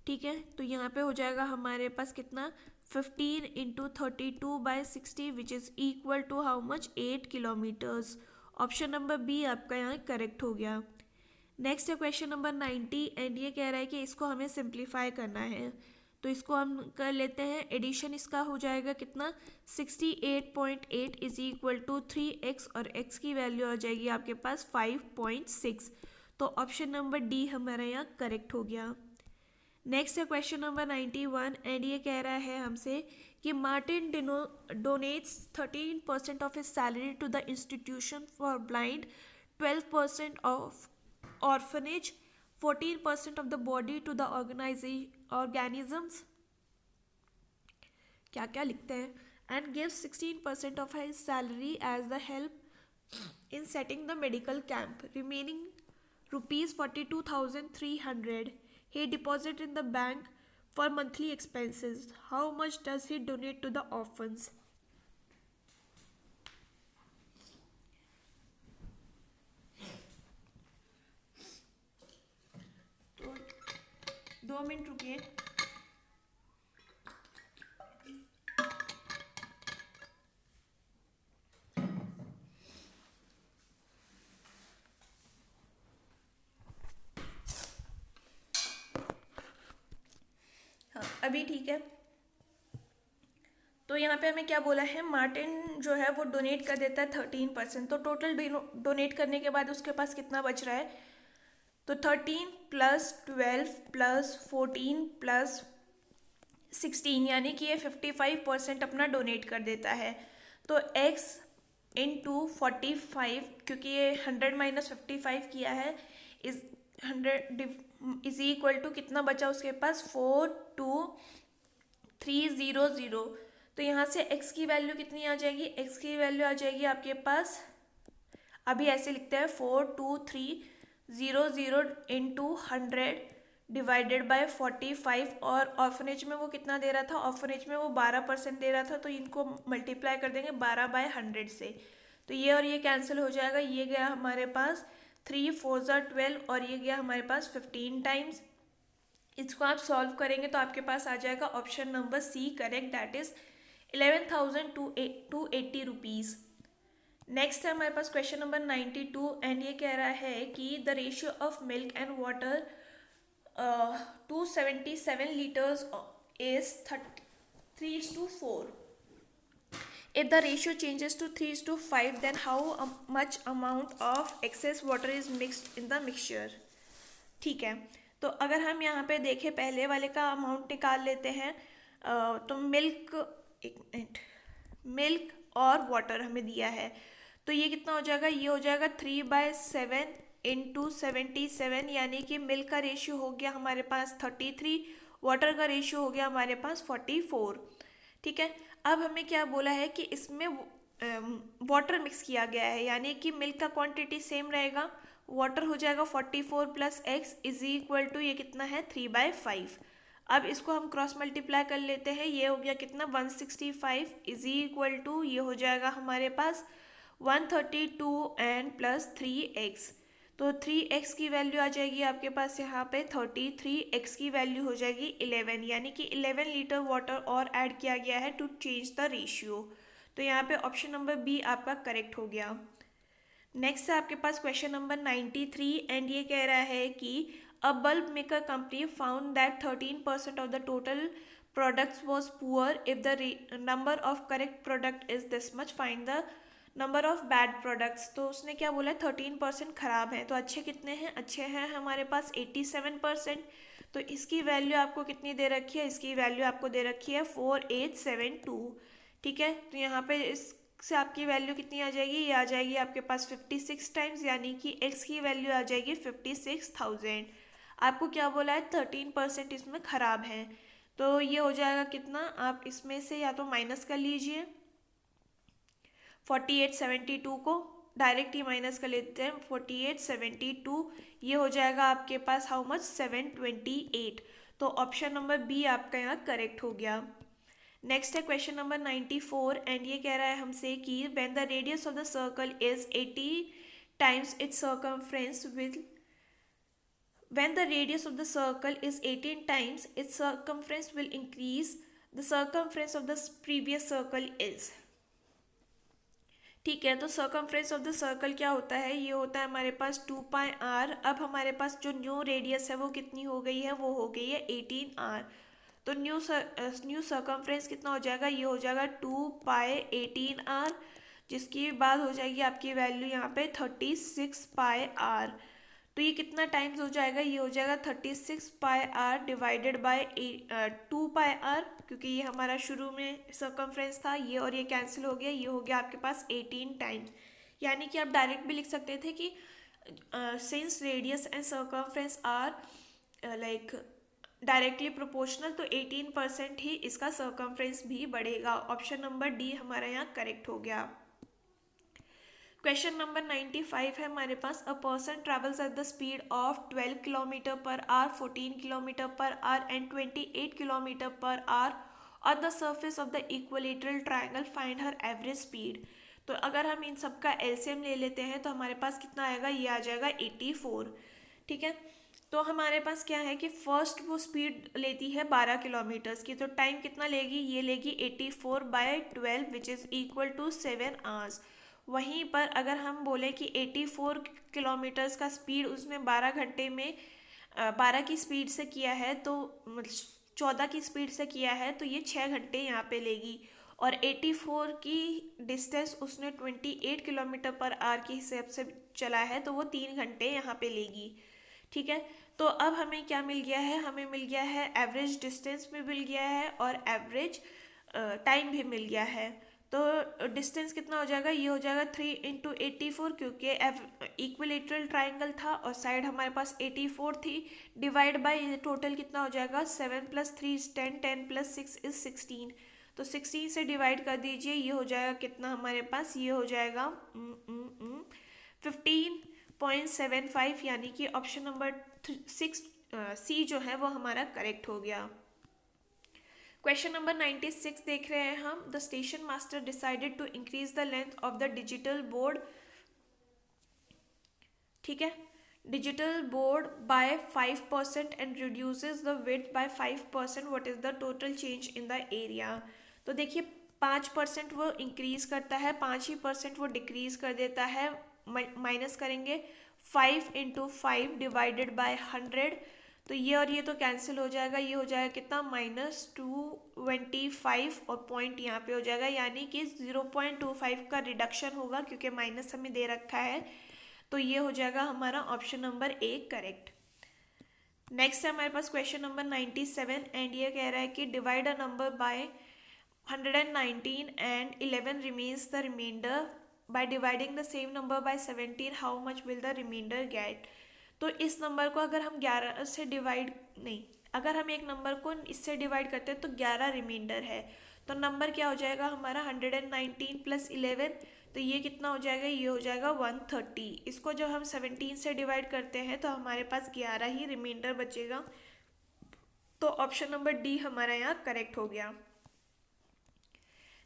ठीक है, तो यहाँ पे हो जाएगा हमारे पास कितना 15 into 32/60 which is equal to how much 8 kilometres. Option number B आपका यहाँ करेक्ट हो गया. नेक्स्ट है क्वेश्चन नंबर 90 एंड ये कह रहा है कि इसको हमें सिंप्लीफाई करना है. तो इसको हम कर लेते हैं, एडिशन इसका हो जाएगा कितना 68.8 इज इक्वल टू 3x और x की वैल्यू आ जाएगी आपके पास 5.6. तो ऑप्शन नंबर डी हमारा यहाँ करेक्ट हो गया. नेक्स्ट है क्वेश्चन नंबर 91 एंड ये कह रहा है हमसे कि Martin donates 13% of his salary to the institution for blind, 12% of orphanage, 14% of the body to the organisms, क्या क्या लिखते हैं, and gives 16% of his salary as the help in setting the medical camp. Remaining rupees 42,300 he deposit in the bank for monthly expenses. How much does he donate to the orphans? तो 2 minute रुकिए. हाँ, अभी ठीक है. तो यहाँ पे हमें क्या बोला है, मार्टिन जो है वो डोनेट कर देता है 13%. तो टोटल डोनेट करने के बाद उसके पास कितना बच रहा है, तो 13 प्लस 12 प्लस 14 प्लस 16 यानी कि ये 55% अपना डोनेट कर देता है. तो x इंटू 45 क्योंकि ये 100 माइनस 55 किया है इज 100 इज इक्वल टू कितना बचा उसके पास 42300. तो यहाँ से x की वैल्यू कितनी आ जाएगी, x की वैल्यू आ जाएगी आपके पास, अभी ऐसे लिखते हैं 42300 इंटू 100 डिवाइडेड बाय 45. और ऑर्फनेज में वो कितना दे रहा था, ऑर्फनेज में वो 12% दे रहा था, तो इनको मल्टीप्लाई कर देंगे 12/100 से. तो ये और ये कैंसिल हो जाएगा, ये गया हमारे पास 3 4 12 और ये गया हमारे पास 15 टाइम्स. इसको आप सॉल्व करेंगे तो आपके पास आ जाएगा option number C correct, that is 11,280 rupees. Next है हमारे पास क्वेश्चन नंबर 92 एंड ये कह रहा है कि the ratio of milk and water 277 liters is 3:4. If the ratio changes to 3:5 then how much amount of excess water is mixed in the mixture. ठीक है, तो अगर हम यहाँ पे देखें पहले वाले का अमाउंट निकाल लेते हैं. तो मिल्क और वाटर हमें दिया है, तो ये कितना हो जाएगा, ये हो जाएगा 3/7 इंटू 77 यानी कि मिल्क का रेशियो हो गया हमारे पास 33, वाटर का रेशियो हो गया हमारे पास 44. ठीक है, अब हमें क्या बोला है कि इसमें वाटर मिक्स किया गया है, यानी कि मिल्क का क्वांटिटी सेम रहेगा, वाटर हो जाएगा 44 plus x is equal to ये कितना है 3/5. अब इसको हम क्रॉस मल्टीप्लाई कर लेते हैं। ये हो गया कितना 165 इज इक्वल टू ये हो जाएगा हमारे पास 132 एंड प्लस 3x। तो 3x की वैल्यू आ जाएगी आपके पास यहाँ पे 30, 3x की वैल्यू हो जाएगी 11, यानी कि 11 लीटर वाटर और ऐड किया गया है टू चेंज द रेशियो। तो यहाँ पे ऑप्शन नंबर बी आपका करेक्ट हो गया। नेक्स्ट है आपके पास क्वेश्चन नंबर 93 एंड ये कह रहा है कि अ bulb maker company found that 13% of the total products was poor if the number of correct product is this much, find the number of bad products. तो उसने क्या बोला है 13% खराब है, तो अच्छे कितने हैं, अच्छे हैं हमारे पास 87%। तो इसकी वैल्यू आपको कितनी दे रखी है, इसकी वैल्यू आपको दे रखी है 4872। ठीक है, तो यहाँ पे इससे आपकी वैल्यू कितनी आ जाएगी, ये आ जाएगी आपके पास 56 टाइम्स, यानी कि x की वैल्यू आ जाएगी 56,000। आपको क्या बोला है 13% इसमें ख़राब है, तो ये हो जाएगा कितना, आप इसमें से या तो माइनस कर लीजिए 4872 को, डायरेक्ट ही माइनस कर लेते हैं 4872, ये हो जाएगा आपके पास हाउ मच 728। तो ऑप्शन नंबर बी आपका यहाँ करेक्ट हो गया। नेक्स्ट है क्वेश्चन नंबर 94 एंड ये कह रहा है हमसे कि when the radius of the circle is 80 times it's circumference will when the radius of the circle is 18 times its circumference will increase the circumference of the previous circle is। ठीक है, तो circumference of the circle क्या होता है, ये होता है हमारे पास 2πr। अब हमारे पास जो न्यू रेडियस है वो कितनी हो गई है, वो हो गई है 18r। तो न्यू सर्कमफ्रेंस कितना हो जाएगा, ये हो जाएगा 2π18r, जिसकी बाद हो जाएगी आपकी वैल्यू यहाँ पे 36πr। तो ये कितना टाइम्स हो जाएगा, ये हो जाएगा 36πr डिवाइडेड बाय 2πr, क्योंकि ये हमारा शुरू में सर्कमफ्रेंस था, ये और ये कैंसिल हो गया, ये हो गया आपके पास 18 टाइम्स। यानी कि आप डायरेक्ट भी लिख सकते थे कि since radius and circumference are like directly proportional, तो 18% ही इसका सर्कमफ्रेंस भी बढ़ेगा। ऑप्शन नंबर डी हमारा यहाँ करेक्ट हो गया। क्वेश्चन नंबर 95 है हमारे पास, a person travels at the speed of 12 kilometre per hour, 14 kilometre per hour and 28 kilometre per hour on the surface of the equilateral triangle, find her average speed. तो अगर हम इन सब का एलसीएम ले लेते हैं तो हमारे पास कितना आएगा, ये आ जाएगा 84। ठीक है, तो हमारे पास क्या है कि फर्स्ट वो स्पीड लेती है 12 किलोमीटर्स की, तो टाइम कितना लेगी, ये लेगी 84/12 which is equal to 7 hours. वहीं पर अगर हम बोले कि 84 किलोमीटर्स का स्पीड उसने 12 घंटे में 12 की स्पीड से किया है, तो 14 की स्पीड से किया है, तो ये 6 घंटे यहाँ पे लेगी। और 84 की डिस्टेंस उसने 28 किलोमीटर पर आवर के हिसाब से चला है, तो वो 3 घंटे यहाँ पे लेगी। ठीक है, तो अब हमें क्या मिल गया है, हमें मिल गया है एवरेज डिस्टेंस भी मिल गया है और एवरेज टाइम भी मिल गया है। तो डिस्टेंस कितना हो जाएगा, ये हो जाएगा 3 × 84, क्योंकि इक्विलेटरल ट्राइंगल था और साइड हमारे पास 84 थी, डिवाइड बाय टोटल कितना हो जाएगा 7 + 3 इज 10, 10 + 6 इज 16। तो 16 से डिवाइड कर दीजिए, ये हो जाएगा कितना हमारे पास, ये हो जाएगा 15.75, यानी कि ऑप्शन नंबर 6 सी जो है वो हमारा करेक्ट हो गया। क्वेश्चन नंबर 96 देख रहे हैं हम, the station master decided to increase the length of the digital board, ठीक है, digital board by 5% and reduces the width by 5%, what is the total change in the area. तो देखिए 5% वो इंक्रीज करता है, 5% वो डिक्रीज कर देता है, माइनस करेंगे 5 × 5 डिवाइडेड बाय 100, तो ये और ये तो कैंसिल हो जाएगा, ये हो जाएगा कितना -225 और पॉइंट यहाँ पे हो जाएगा, यानी कि 0.25 का रिडक्शन होगा, क्योंकि माइनस हमें दे रखा है, तो ये हो जाएगा हमारा option number A correct. Next है हमारे पास क्वेश्चन नंबर 97 एंड ये कह रहा है कि divide a number by 119 and 11 remains the remainder by dividing the same number by 17, how much will the remainder get. तो इस नंबर को अगर हम 11 से डिवाइड नहीं, अगर हम एक नंबर को इससे डिवाइड करते हैं तो 11 रिमाइंडर है, तो नंबर क्या हो जाएगा हमारा 119 + 11, तो ये कितना हो जाएगा, ये हो जाएगा 130। इसको जब हम 17 से डिवाइड करते हैं तो हमारे पास 11 ही रिमाइंडर बचेगा, तो ऑप्शन नंबर डी हमारा यहाँ करेक्ट हो गया।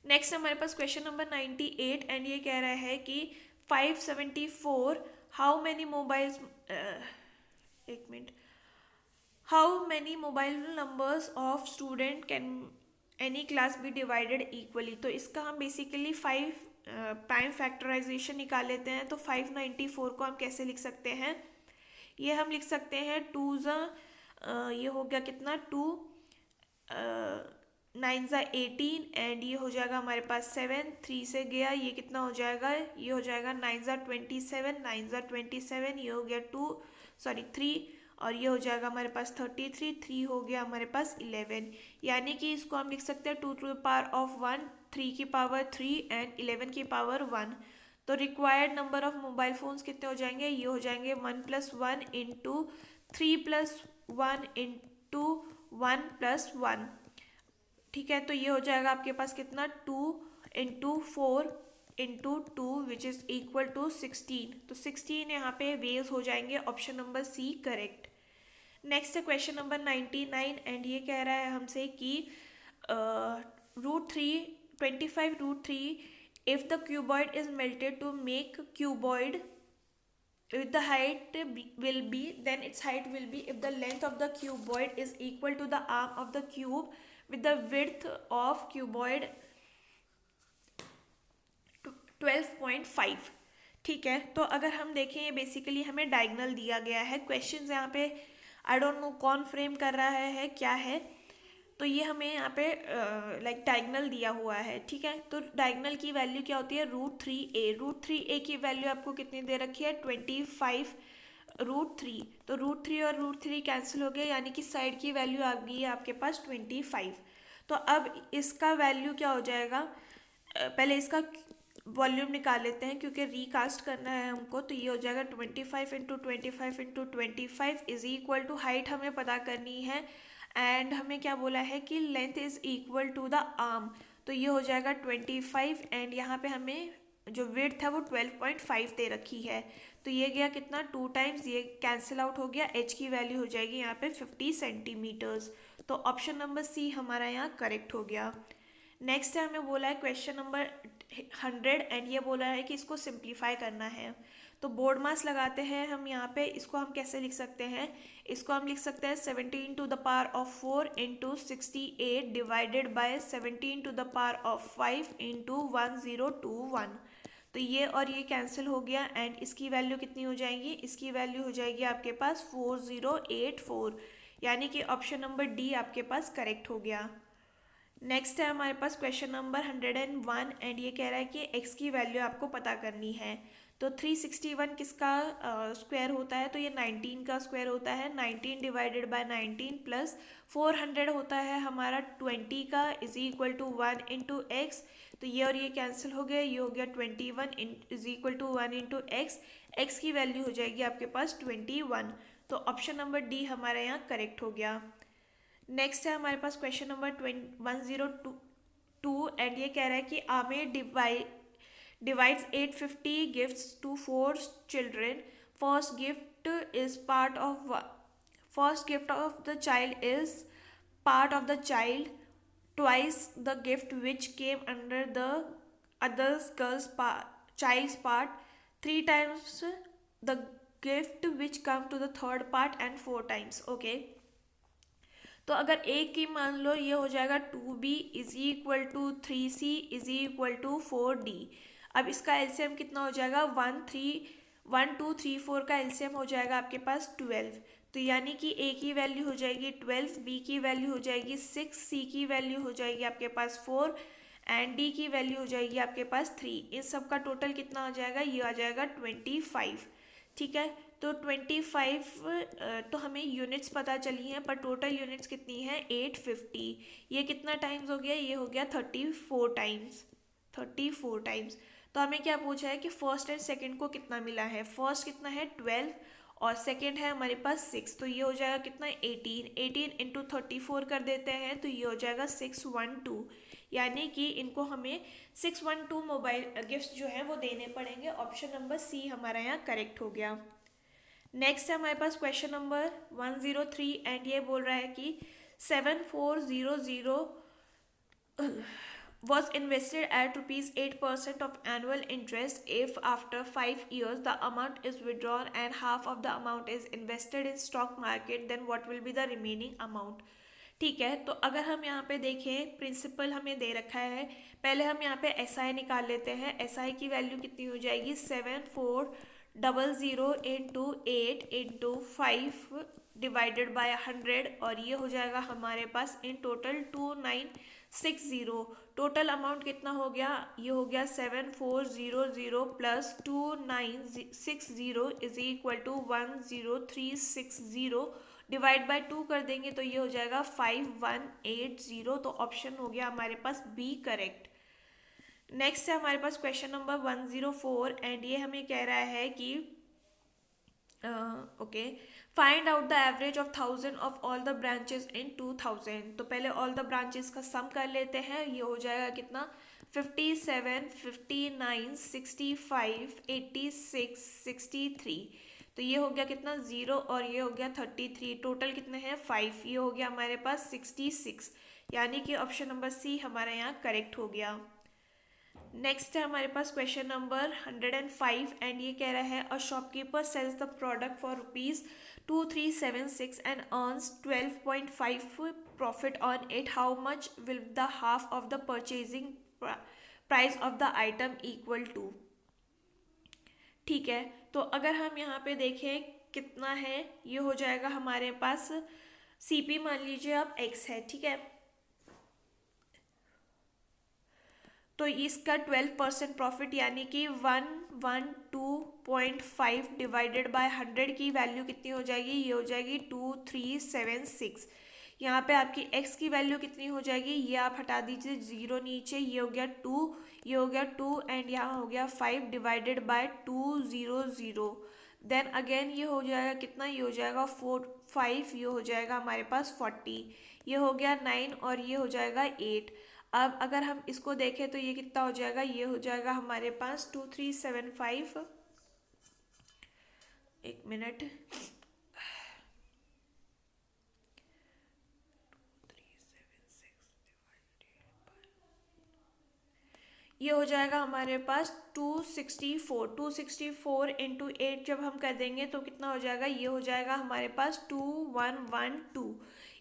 नेक्स्ट हमारे पास क्वेश्चन नंबर 98 एंड ये कह रहा है कि 574 हाउ मैनी मोबाइल्स, एक मिनट, how many mobile numbers of student can any class be divided equally. तो इसका हम बेसिकली प्राइम फैक्टराइजेशन निकाल लेते हैं। तो 594 को हम कैसे लिख सकते हैं, ये हम लिख सकते हैं ये हो गया कितना 2 9 ज़ा 18 एंड ये हो जाएगा हमारे पास 7, 3 से गया ये कितना हो जाएगा, ये हो जाएगा 9 ज़ा 27, 9 ज़ा 27, ये हो गया 3 और ये हो जाएगा हमारे पास 33, 3 हो गया हमारे पास 11। यानी कि इसको हम लिख सकते हैं 2 टू द पावर ऑफ 1, 3 की पावर 3 एंड 11 की पावर 1। तो required number of mobile phones कितने हो जाएंगे, ये हो जाएंगे 1 + 1 इंटू 3 + 1 इंटू 1 + 1। ठीक है, तो ये हो जाएगा आपके पास कितना 2 into 4 into 2 which is equal to 16। तो 16 यहाँ पे वेज हो जाएंगे, option number C correct. Next है क्वेश्चन नंबर 99 एंड ये कह रहा है हमसे कि √3 if the cuboid is melted to make cuboid, if the height will be, then its height will be if the length of the cuboid is equal to the arm of the cube with the width of cuboid 12.5। ठीक है, तो अगर हम देखें ये basically हमें diagonal दिया गया है। क्वेश्चन यहाँ पे आई डोंट नो कौन फ्रेम कर रहा है क्या है, तो ये हमें यहाँ पे लाइक डायगोनल दिया हुआ है। ठीक है, तो डायगोनल की वैल्यू क्या होती है √3a। √3a की वैल्यू आपको कितनी दे रखी है 25 √3। तो √3 और √3 कैंसिल हो गया, यानी कि साइड की वैल्यू आ गई है आपके पास 25। तो अब इसका वैल्यू क्या हो जाएगा, पहले इसका वॉल्यूम निकाल लेते हैं क्योंकि रिकास्ट करना है हमको। तो ये हो जाएगा 25 into 25 into 25 is equal to, height हमें पता करनी है एंड हमें क्या बोला है कि length is equal to the arm. तो ये हो जाएगा 25 एंड यहाँ पे हमें जो विड्थ है वो 12.5 दे रखी है। तो ये गया कितना 2 टाइम्स, ये कैंसिल आउट हो गया, एच की वैल्यू हो जाएगी यहाँ पे 50 सेंटीमीटर्स। तो ऑप्शन नंबर सी हमारा यहाँ करेक्ट हो गया। नेक्स्ट है हमें बोला है क्वेश्चन नंबर 100 एंड ये बोला है कि इसको सिंप्लीफाई करना है। तो बोर्ड मास लगाते हैं हम यहाँ पे, इसको हम कैसे लिख सकते हैं, इसको हम लिख सकते हैं 17 to the power of 4 into 68 divided by 17 to the power of 5 into 1021। तो ये और ये कैंसिल हो गया एंड इसकी वैल्यू कितनी हो जाएगी, इसकी वैल्यू हो जाएगी आपके पास 4084। यानी कि ऑप्शन नंबर डी आपके पास करेक्ट हो गया। नेक्स्ट है हमारे पास क्वेश्चन नंबर 101 एंड ये कह रहा है कि x की वैल्यू आपको पता करनी है। तो 361 किसका स्क्वायर होता है, तो ये 19 का स्क्वायर होता है। 19 डिवाइडेड बाय 19 प्लस 400 होता है हमारा 20 का is equal to 1 into x. तो ये और ये कैंसिल हो गया, ये हो गया 21 is equal to 1 into x. X की वैल्यू हो जाएगी आपके पास 21। तो ऑप्शन नंबर डी हमारे यहाँ करेक्ट हो गया। नेक्स्ट है हमारे पास क्वेश्चन नंबर 102 एंड ये कह रहा है कि Aamir divides 850 gifts to 4 children. First gift of the child is part of the child, twice the gift which came under the other child's part, 3 times the gift which come to the third part and 4 times. Okay, तो अगर ए की मान लो ये हो जाएगा 2b is equal to 3c is equal to 4d। अब इसका LCM कितना हो जाएगा 1 2 3 4 का एलसीएम हो जाएगा आपके पास 12। तो यानी कि ए की वैल्यू हो जाएगी 12, बी की वैल्यू हो जाएगी 6, सी की वैल्यू हो जाएगी आपके पास 4 एंड डी की वैल्यू हो जाएगी आपके पास 3। इन सब का टोटल कितना आ जाएगा, ये आ जाएगा 25। ठीक है, तो 25 तो हमें यूनिट्स पता चली हैं पर टोटल यूनिट्स कितनी है 850। ये कितना टाइम्स हो गया, ये हो गया 34 टाइम्स। तो हमें क्या पूछा है कि फर्स्ट एंड सेकंड को कितना मिला है। फर्स्ट कितना है 12 और सेकंड है हमारे पास 6। तो ये हो जाएगा कितना 18 इंटू 34 कर देते हैं तो ये हो जाएगा 612। यानी कि इनको हमें 612 मोबाइल गिफ्ट जो है वो देने पड़ेंगे। ऑप्शन नंबर सी हमारा यहाँ करेक्ट हो गया। नेक्स्ट है हमारे पास क्वेश्चन नंबर 103 एंड ये बोल रहा है कि 7400 was invested at rupees 8% of annual interest. If after 5 years the amount is withdrawn and half of the amount is invested in stock market, then what will be the remaining amount? ठीक है, तो अगर हम यहाँ पे देखें, principal हमें दे रखा है, पहले हम यहाँ पे एस आई निकाल लेते हैं। एस आई की वैल्यू कितनी हो जाएगी, 7400 इंटू 8 इंटू 5 डिवाइडेड बाय 100, और ये हो जाएगा हमारे पास इन टोटल 2960। टोटल अमाउंट कितना हो गया, ये हो गया 7400 plus 2960 is equal to 10360, divide by 2 कर देंगे तो ये हो जाएगा 5180। तो ऑप्शन हो गया हमारे पास बी करेक्ट। नेक्स्ट है हमारे पास क्वेश्चन नंबर 104 एंड ये हमें कह रहा है कि okay, find out the average of 1000 of all the branches in 2000। तो पहले ऑल द ब्रांचेस का सम कर लेते हैं। ये हो जाएगा कितना, 57 59 65 86 63। तो ये हो गया कितना, 0 और ये हो गया 33। टोटल कितने हैं, 5। ये हो गया हमारे पास 66, यानी कि ऑप्शन नंबर सी हमारा यहाँ करेक्ट हो गया। नेक्स्ट है हमारे पास क्वेश्चन नंबर 105 एंड ये कह रहा है a shopkeeper sells the product for ₹2376 and earns 12.5 profit on it. How much will the half of the purchasing price of the item equal to. ठीक है, तो अगर हम यहाँ पे देखें कितना है, ये हो जाएगा हमारे पास सीपी मान लीजिए अब एक्स है, ठीक है, तो इसका 12% प्रॉफिट यानी कि 112.5 डिवाइडेड बाय 100 की वैल्यू कितनी हो जाएगी, ये हो जाएगी 2376। यहाँ पे आपकी x की वैल्यू कितनी हो जाएगी, ये आप हटा दीजिए, 0 नीचे, ये हो गया 2, ये हो गया 2 एंड यहाँ हो गया 5 डिवाइडेड बाय 200। देन अगेन ये हो जाएगा कितना, ये हो जाएगा 5, ये हो जाएगा हमारे पास 40, ये हो गया 9 और ये हो जाएगा 8। अब अगर हम इसको देखें तो ये कितना हो जाएगा, ये हो जाएगा हमारे पास 2375, एक मिनट, ये हो जाएगा हमारे पास 264 इंटू 8 जब हम कर देंगे तो कितना हो जाएगा, ये हो जाएगा हमारे पास 2112,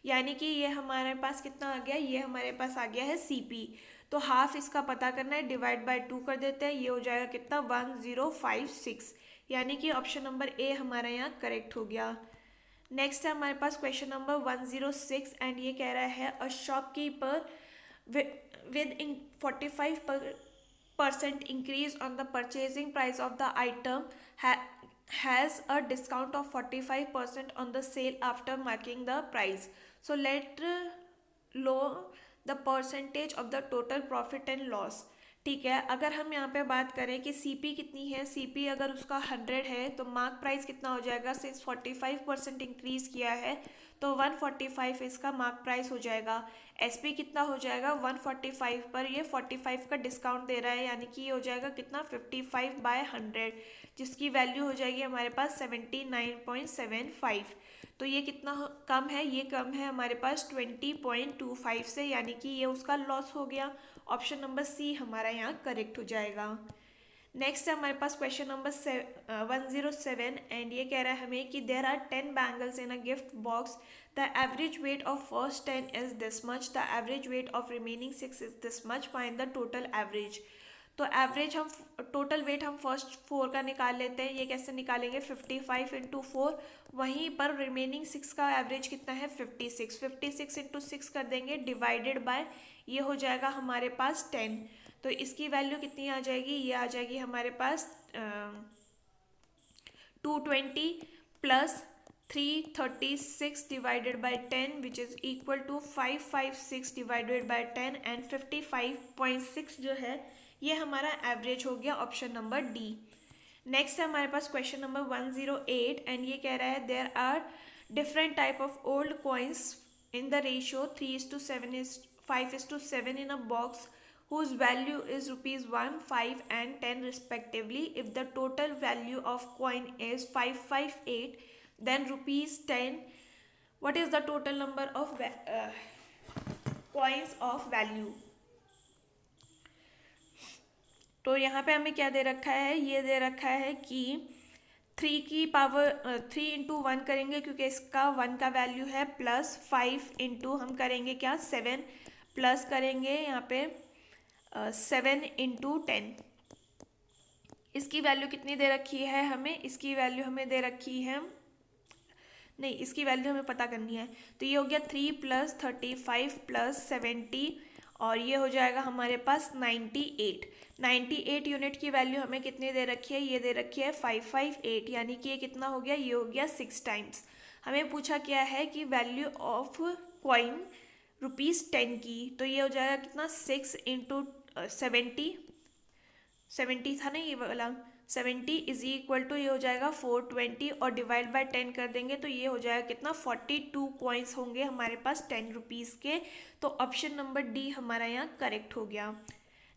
यानी कि ये हमारे पास कितना आ गया, ये हमारे पास आ गया है सीपी। तो हाफ इसका पता करना है, डिवाइड बाय 2 कर देते हैं, ये हो जाएगा कितना 1056, यानी कि ऑप्शन नंबर ए हमारा यहाँ करेक्ट हो गया। नेक्स्ट है हमारे पास क्वेश्चन नंबर 106 एंड ये कह रहा है a shopkeeper with 45% increase on the purchasing price of the item has a discount of 45% on the sale after marking the price. So let know the percentage of the total profit and loss. ठीक है, अगर हम यहाँ पे बात करें कि CP कितनी है, सीपी अगर उसका 100 है तो मार्क प्राइस कितना हो जाएगा, सिंस 45% इंक्रीज किया है तो 145 इसका मार्क प्राइस हो जाएगा। एसपी कितना हो जाएगा, 145 पर ये 45 का डिस्काउंट दे रहा है, यानी कि ये हो जाएगा कितना 55/100, जिसकी वैल्यू हो जाएगी हमारे पास 79.75। तो ये कितना कम है, ये कम है हमारे पास 20.25 से, यानी कि ये उसका लॉस हो गया। ऑप्शन नंबर सी हमारा यहाँ करेक्ट हो जाएगा। नेक्स्ट है हमारे पास क्वेश्चन नंबर 107 एंड ये कह रहा है हमें कि there are 10 bangles in a gift box, the average weight of first 10 is this much, the average weight of remaining 6 is this much, find the total average. तो एवरेज हम total weight हम first 4 का निकाल लेते हैं, ये कैसे निकालेंगे, 55 इंटू 4, वहीं पर रिमेनिंग 6 का एवरेज कितना है 56 इंटू 6 कर देंगे, डिवाइडेड बाय ये हो जाएगा हमारे पास 10, तो इसकी वैल्यू कितनी आ जाएगी, ये आ जाएगी हमारे पास 220 plus 336 divided by 10 which is equal to 556 divided by 10 and 55.6 जो है ये हमारा एवरेज हो गया, ऑप्शन नंबर डी। नेक्स्ट है हमारे पास क्वेश्चन नंबर 108 एंड ये कह रहा है there are different type of old coins in the ratio 3:5:7 in a box whose value is ₹1, 5 and 10 respectively. If the total value of coin is 558, then ₹10 what is the total number of coins of value. तो यहाँ पे हमें क्या दे रखा है, ये दे रखा है कि 3 करेंगे क्योंकि इसका 1 का वैल्यू है, प्लस 5 इंटू हम करेंगे क्या 7, प्लस करेंगे यहाँ पे 7 इंटू 10। इसकी वैल्यू कितनी दे रखी है हमें, इसकी वैल्यू हमें दे रखी है, नहीं इसकी वैल्यू हमें पता करनी है। तो ये हो गया 3 + 35 + 70 और ये हो जाएगा हमारे पास 98 यूनिट की वैल्यू हमें कितनी दे रखी है, ये दे रखी है 558, यानी कि ये कितना हो गया, ये हो गया 6 टाइम्स। हमें पूछा क्या है कि वैल्यू ऑफ कॉइन ₹10 की, तो ये हो जाएगा कितना 6 × 70, 70 था ना ये वाला, 70 = ये हो जाएगा 420 और डिवाइड बाय 10 कर देंगे तो ये हो जाएगा कितना 42 कॉइन्स होंगे हमारे पास 10 रुपीज़ के। तो ऑप्शन नंबर डी हमारा यहाँ करेक्ट हो गया।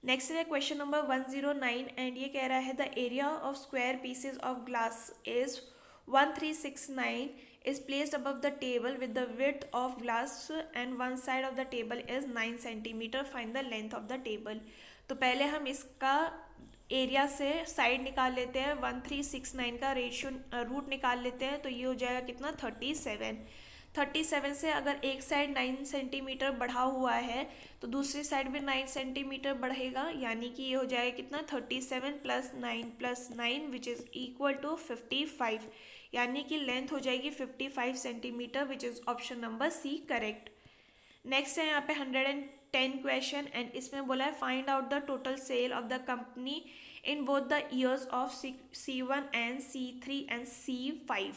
नेक्स्ट है क्वेश्चन नंबर 109 एंड ये कह रहा है the area of square pieces of glass is 1369 is placed above the table with the width of glass and one side of the table is 9 centimeter. Find the length of the table. तो पहले हम इसका area से side निकाल लेते हैं, 1369 का ratio root निकाल लेते हैं तो ये हो जाएगा कितना 37 से अगर एक साइड 9 सेंटीमीटर बढ़ा हुआ है तो दूसरी साइड भी 9 सेंटीमीटर बढ़ेगा, यानी कि ये हो जाएगा कितना 37 + 9 + 9 विच इज़ इक्वल टू 55, यानी कि लेंथ हो जाएगी 55 centimetre which is option number C correct. Next है यहाँ पे 110 क्वेश्चन एंड इसमें बोला है find out the total sale of the company in both the years of C1 and C3 and C5।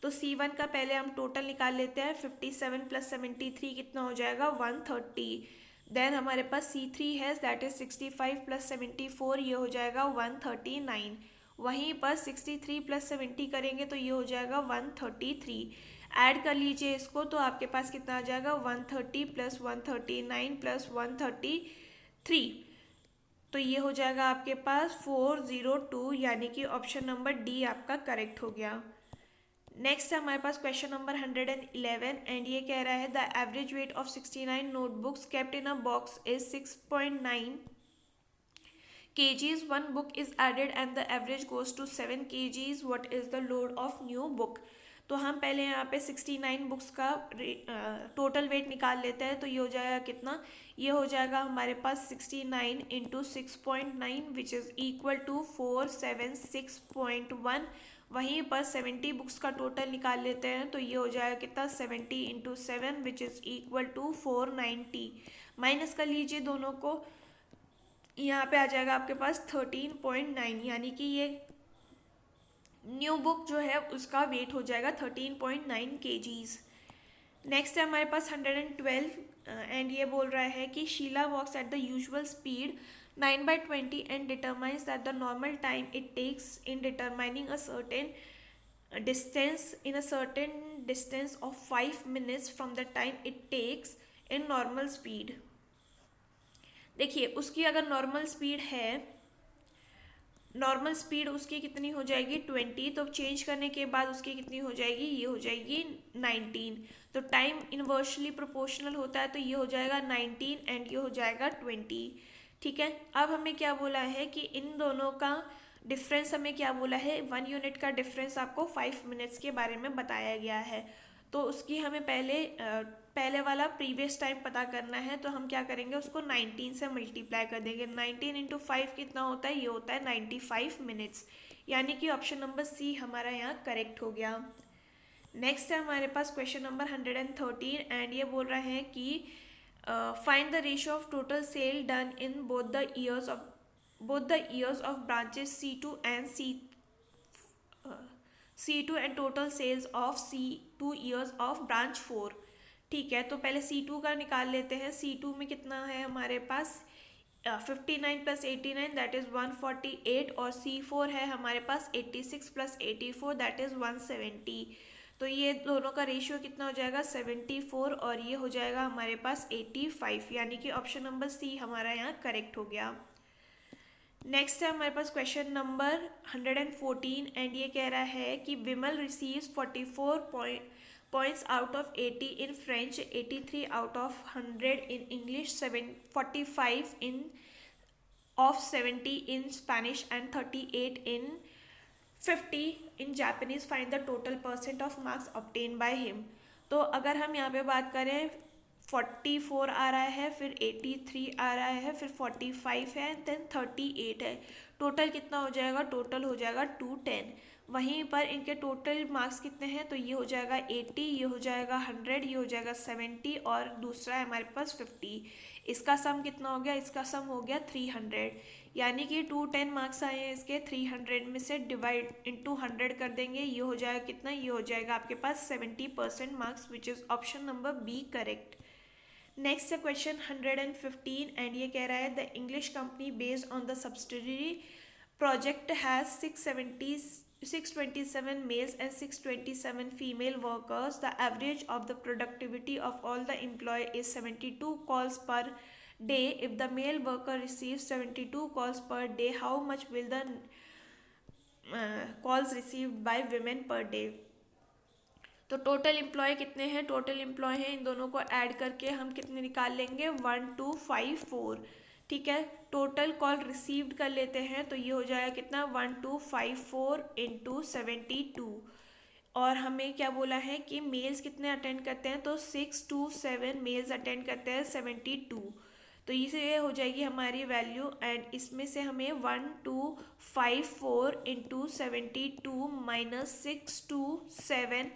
तो C1 का पहले हम टोटल निकाल लेते हैं, 57 + 73 कितना हो जाएगा 130। देन हमारे पास C3 है दैट इज 65 + 74, ये हो जाएगा 139। वहीं पर 63 + 70 करेंगे तो ये हो जाएगा 133। ऐड कर लीजिए इसको तो आपके पास कितना आ जाएगा 130 + 139 + 133, तो ये हो जाएगा आपके पास 402, यानी कि ऑप्शन नंबर डी आपका करेक्ट हो गया। नेक्स्ट है हमारे पास क्वेश्चन नंबर 111 एंड ये कह रहा है the average weight of 69 notebooks kept in a box is 6.9 kgs. One book is added and the average goes to 7 kgs. What is the load of new book? तो हम पहले यहाँ पे 69 books का टोटल वेट निकाल लेते हैं तो ये हो जाएगा कितना, ये हो जाएगा हमारे पास 69 × 6.9 विच इज़ इक्वल टू 476.1। वहीं पर 70 बुक्स का टोटल निकाल लेते हैं तो ये हो जाएगा कितना 70 × 7 which is equal to 490। Minus कर लीजिए दोनों को, यहाँ पे आ जाएगा आपके पास 13.9, यानी कि ये न्यू बुक जो है उसका वेट हो जाएगा 13.9 kgs। नेक्स्ट है हमारे पास 112 एंड ये बोल रहा है कि Sheela walks at the usual speed 9/20 and determines that the normal time it takes in determining a certain distance of 5 minutes from the time it takes in normal speed. देखिए उसकी अगर नॉर्मल स्पीड है, normal speed उसकी कितनी हो जाएगी 20, तो change करने के बाद उसकी कितनी हो जाएगी, ये हो जाएगी 19। तो टाइम इन्वर्सली प्रोपोर्शनल होता है तो ये हो जाएगा 19 एंड ये हो जाएगा 20। ठीक है, अब हमें क्या बोला है कि इन दोनों का डिफरेंस हमें क्या बोला है, 1 यूनिट का डिफरेंस आपको 5 मिनट्स के बारे में बताया गया है। तो उसकी हमें पहले वाला प्रीवियस टाइम पता करना है, तो हम क्या करेंगे उसको 19 से मल्टीप्लाई कर देंगे। 19 × 5 कितना होता है, ये होता है 95 मिनट्स, यानी कि ऑप्शन नंबर सी हमारा यहाँ करेक्ट हो गया। नेक्स्ट है हमारे पास क्वेश्चन नंबर 113 एंड ये बोल रहे हैं कि find the ratio of total sale done in both the years of branches C2 and total sales of C2 years of branch 4। ठीक है, तो पहले C2 का निकाल लेते हैं। C2 में कितना है हमारे पास 59 + 89 दैट इज़ 148 और C4 है हमारे पास 86 + 84 दैट इज़ 170। तो ये दोनों का रेशियो कितना हो जाएगा 74 और ये हो जाएगा हमारे पास 85, यानी कि ऑप्शन नंबर सी हमारा यहाँ करेक्ट हो गया। नेक्स्ट है हमारे पास क्वेश्चन नंबर 114 एंड ये कह रहा है कि विमल receives points out of 80 in French, 83 out of 100 in English, 45 in of 70 in Spanish and 38 in 50 in Japanese. Find the total percent of marks obtained by him. तो अगर हम यहाँ पे बात करें 44 आ रहा है, फिर 83 आ रहा है, फिर 45 है, देन 38 है. टोटल कितना हो जाएगा? टोटल हो जाएगा 210. वहीं पर इनके टोटल मार्क्स कितने हैं? तो ये हो जाएगा 80, ये हो जाएगा 100, ये हो जाएगा 70 और दूसरा है हमारे पास 50. इसका सम कितना हो गया? इसका सम हो गया 300. यानी कि 210 मार्क्स आए हैं इसके. 300 में से डिवाइड इंटू 100 कर देंगे, ये हो जाएगा कितना? ये हो जाएगा आपके पास 70% marks, which is option number B correct. Next है क्वेश्चन 115 एंड ये कह रहा है the English company based on the subsidiary project has 627 males and 627 female workers. The average of the productivity of all the employee is 72 calls per day. If the male worker receives 72 calls per day, how much will the calls received by women per day? तो total employ कितने हैं? Total employ हैं, इन दोनों को add करके हम कितने निकाल लेंगे? 1254. ठीक है. टोटल कॉल रिसीव्ड कर लेते हैं तो ये हो जाएगा कितना? 1254 इंटू 72. और हमें क्या बोला है कि मेल्स कितने अटेंड करते हैं? तो 627 मेल्स अटेंड करते हैं 72. तो ये हो जाएगी हमारी वैल्यू. एंड इसमें से हमें 1254 इंटू 72 माइनस 627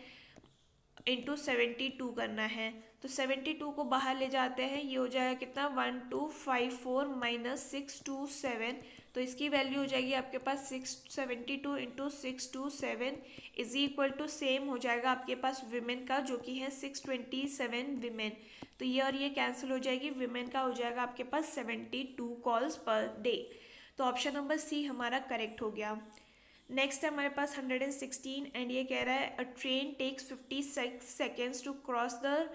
इंटू 72 करना है. तो 72 को बाहर ले जाते हैं, ये हो जाएगा कितना? 1254 माइनस 627. तो इसकी वैल्यू हो जाएगी आपके पास 672 into 627 is equal to same हो जाएगा आपके पास विमेन का, जो कि है 627 विमेन. तो ये और ये कैंसिल हो जाएगी. विमेन का हो जाएगा आपके पास 72 कॉल्स पर डे. तो ऑप्शन नंबर सी हमारा करेक्ट हो गया. नेक्स्ट है हमारे पास 116 एंड ये कह रहा है a train takes 56 seconds to cross the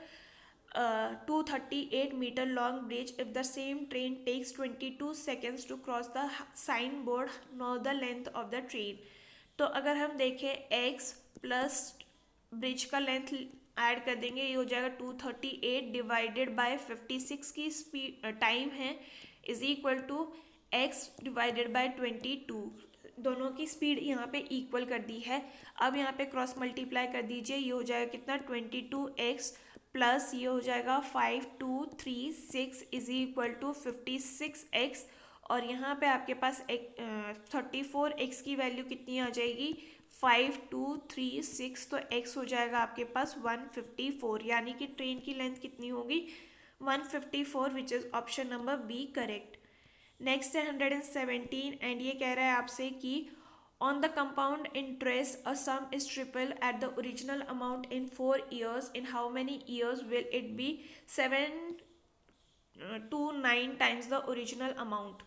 238 metre long bridge. If the same train takes 22 seconds to cross the sign board, know the length of the train. तो अगर हम देखें x प्लस ब्रिज का length add कर देंगे, ये हो जाएगा 238 डिवाइडेड बाय 56 की स्पीड टाइम है is equal to x divided by 22. दोनों की स्पीड यहाँ पे इक्वल कर दी है. अब यहाँ पे क्रॉस मल्टीप्लाई कर दीजिए, ये हो जाएगा कितना? 22x प्लस ये हो जाएगा 5236 इज इक्वल टू 56x. और यहाँ पे आपके पास 34x की वैल्यू कितनी आ जाएगी? 5236. तो x हो जाएगा आपके पास 154. यानी कि ट्रेन की लेंथ कितनी होगी? 154, which is option number B correct. Next है 117 एंड ये कह रहा है आपसे कि on the compound interest a sum is triple at the original amount in 4 years. In how many years will it be 729 times the original amount.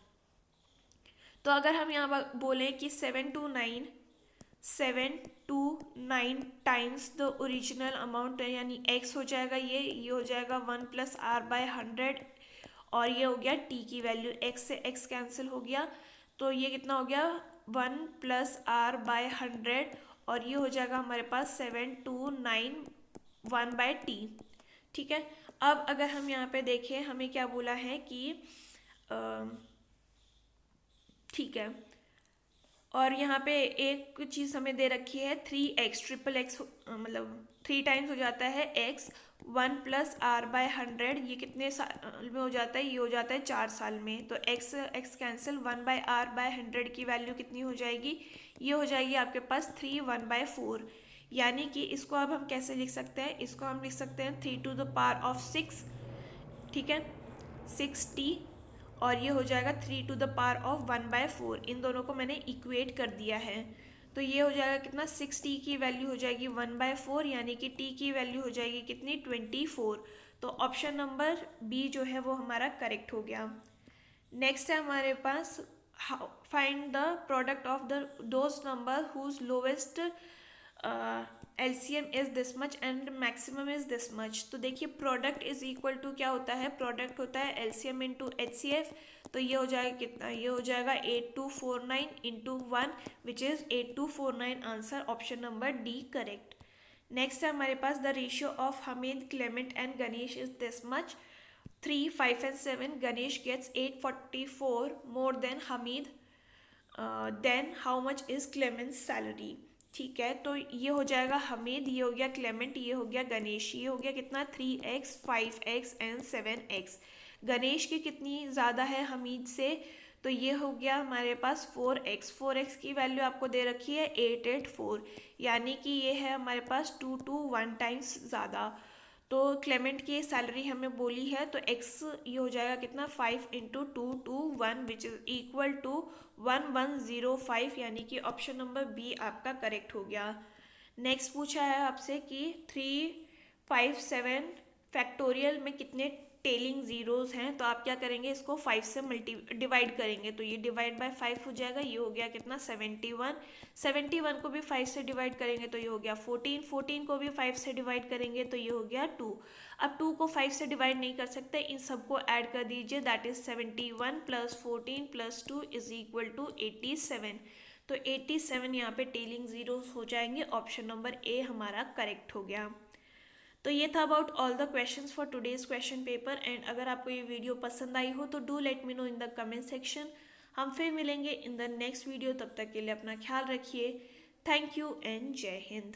तो अगर हम यहाँ बोलें कि 729 टाइम्स द ओरिजिनल अमाउंट, यानी x हो जाएगा ये हो जाएगा 1 + r/100 और ये हो गया t की वैल्यू. x से x कैंसिल हो गया तो ये कितना हो गया? 1 + r/100 और ये हो जाएगा हमारे पास 7291/t. ठीक है. अब अगर हम यहाँ पे देखें, हमें क्या बोला है कि ठीक है, और यहाँ पे एक चीज़ हमें दे रखी है 3x, ट्रिपल x मतलब 3 टाइम्स हो जाता है x. 1 + r/100 ये कितने साल में हो जाता है? ये हो जाता है 4 साल में. तो x कैंसिल, 1/r/100 की वैल्यू कितनी हो जाएगी? ये हो जाएगी आपके पास 3 1/4. यानी कि इसको अब हम कैसे लिख सकते हैं? इसको हम लिख सकते हैं 3 to the power of 6. ठीक है, 6t. और ये हो जाएगा 3 to the power of 1/4. इन दोनों को मैंने इक्वेट कर दिया है. तो ये हो जाएगा कितना? 6t की वैल्यू हो जाएगी 1/4, यानी कि t की वैल्यू हो जाएगी कितनी? 24. तो ऑप्शन नंबर बी जो है वो हमारा करेक्ट हो गया. नेक्स्ट है हमारे पास find the product of those number whose lowest LCM is this much and maximum is this much. तो देखिए प्रोडक्ट इज इक्वल टू क्या होता है? प्रोडक्ट होता है LCM इंटू HCF. तो ये हो जाएगा कितना? ये हो जाएगा 8249 into 1 which is 8249. Answer option number D correct. Next है हमारे पास the ratio of Hamid, Clement and Ganesh is this much, 3, 5 and 7. Ganesh gets 844 more than Hamid, then how much is Clement's salary. ठीक है, तो ये हो जाएगा हमीद, ये हो गया क्लेमेंट, ये हो गया गणेश. ये हो गया कितना 3x, 5x and 7x. Ganesh की कितनी ज़्यादा है हमीद से, तो ये हो गया हमारे पास 4x. 4x की वैल्यू आपको दे रखी है 884, यानी कि ये है हमारे पास 2 to 1 टाइम्स ज़्यादा. तो क्लेमेंट की सैलरी हमें बोली है, तो x ये हो जाएगा कितना 5 into 221 which is equal to 1105, यानी कि ऑप्शन नंबर बी आपका करेक्ट हो गया. नेक्स्ट पूछा है आपसे कि 357 फैक्टोरियल में कितने टेलिंग ज़ीरोज़ हैं, तो आप क्या करेंगे, इसको 5 से डिवाइड करेंगे, तो ये डिवाइड बाय 5 हो जाएगा. ये हो गया कितना 71. 71 को भी 5 से डिवाइड करेंगे तो ये हो गया 14. 14 को भी 5 से डिवाइड करेंगे तो ये हो गया 2. अब 2 को 5 से डिवाइड नहीं कर सकते, इन सबको ऐड कर दीजिए, that is 71 plus 14 plus 2 is equal to 87. तो 87 यहाँ पे टेलिंग ज़ीरोज़ हो जाएंगे. ऑप्शन नंबर ए हमारा करेक्ट हो गया. तो ये था about all the questions for today's question paper. And अगर आपको ये वीडियो पसंद आई हो तो do let me know in the comment section. हम फिर मिलेंगे इन द नेक्स्ट वीडियो, तब तक के लिए अपना ख्याल रखिए. थैंक यू एंड जय हिंद.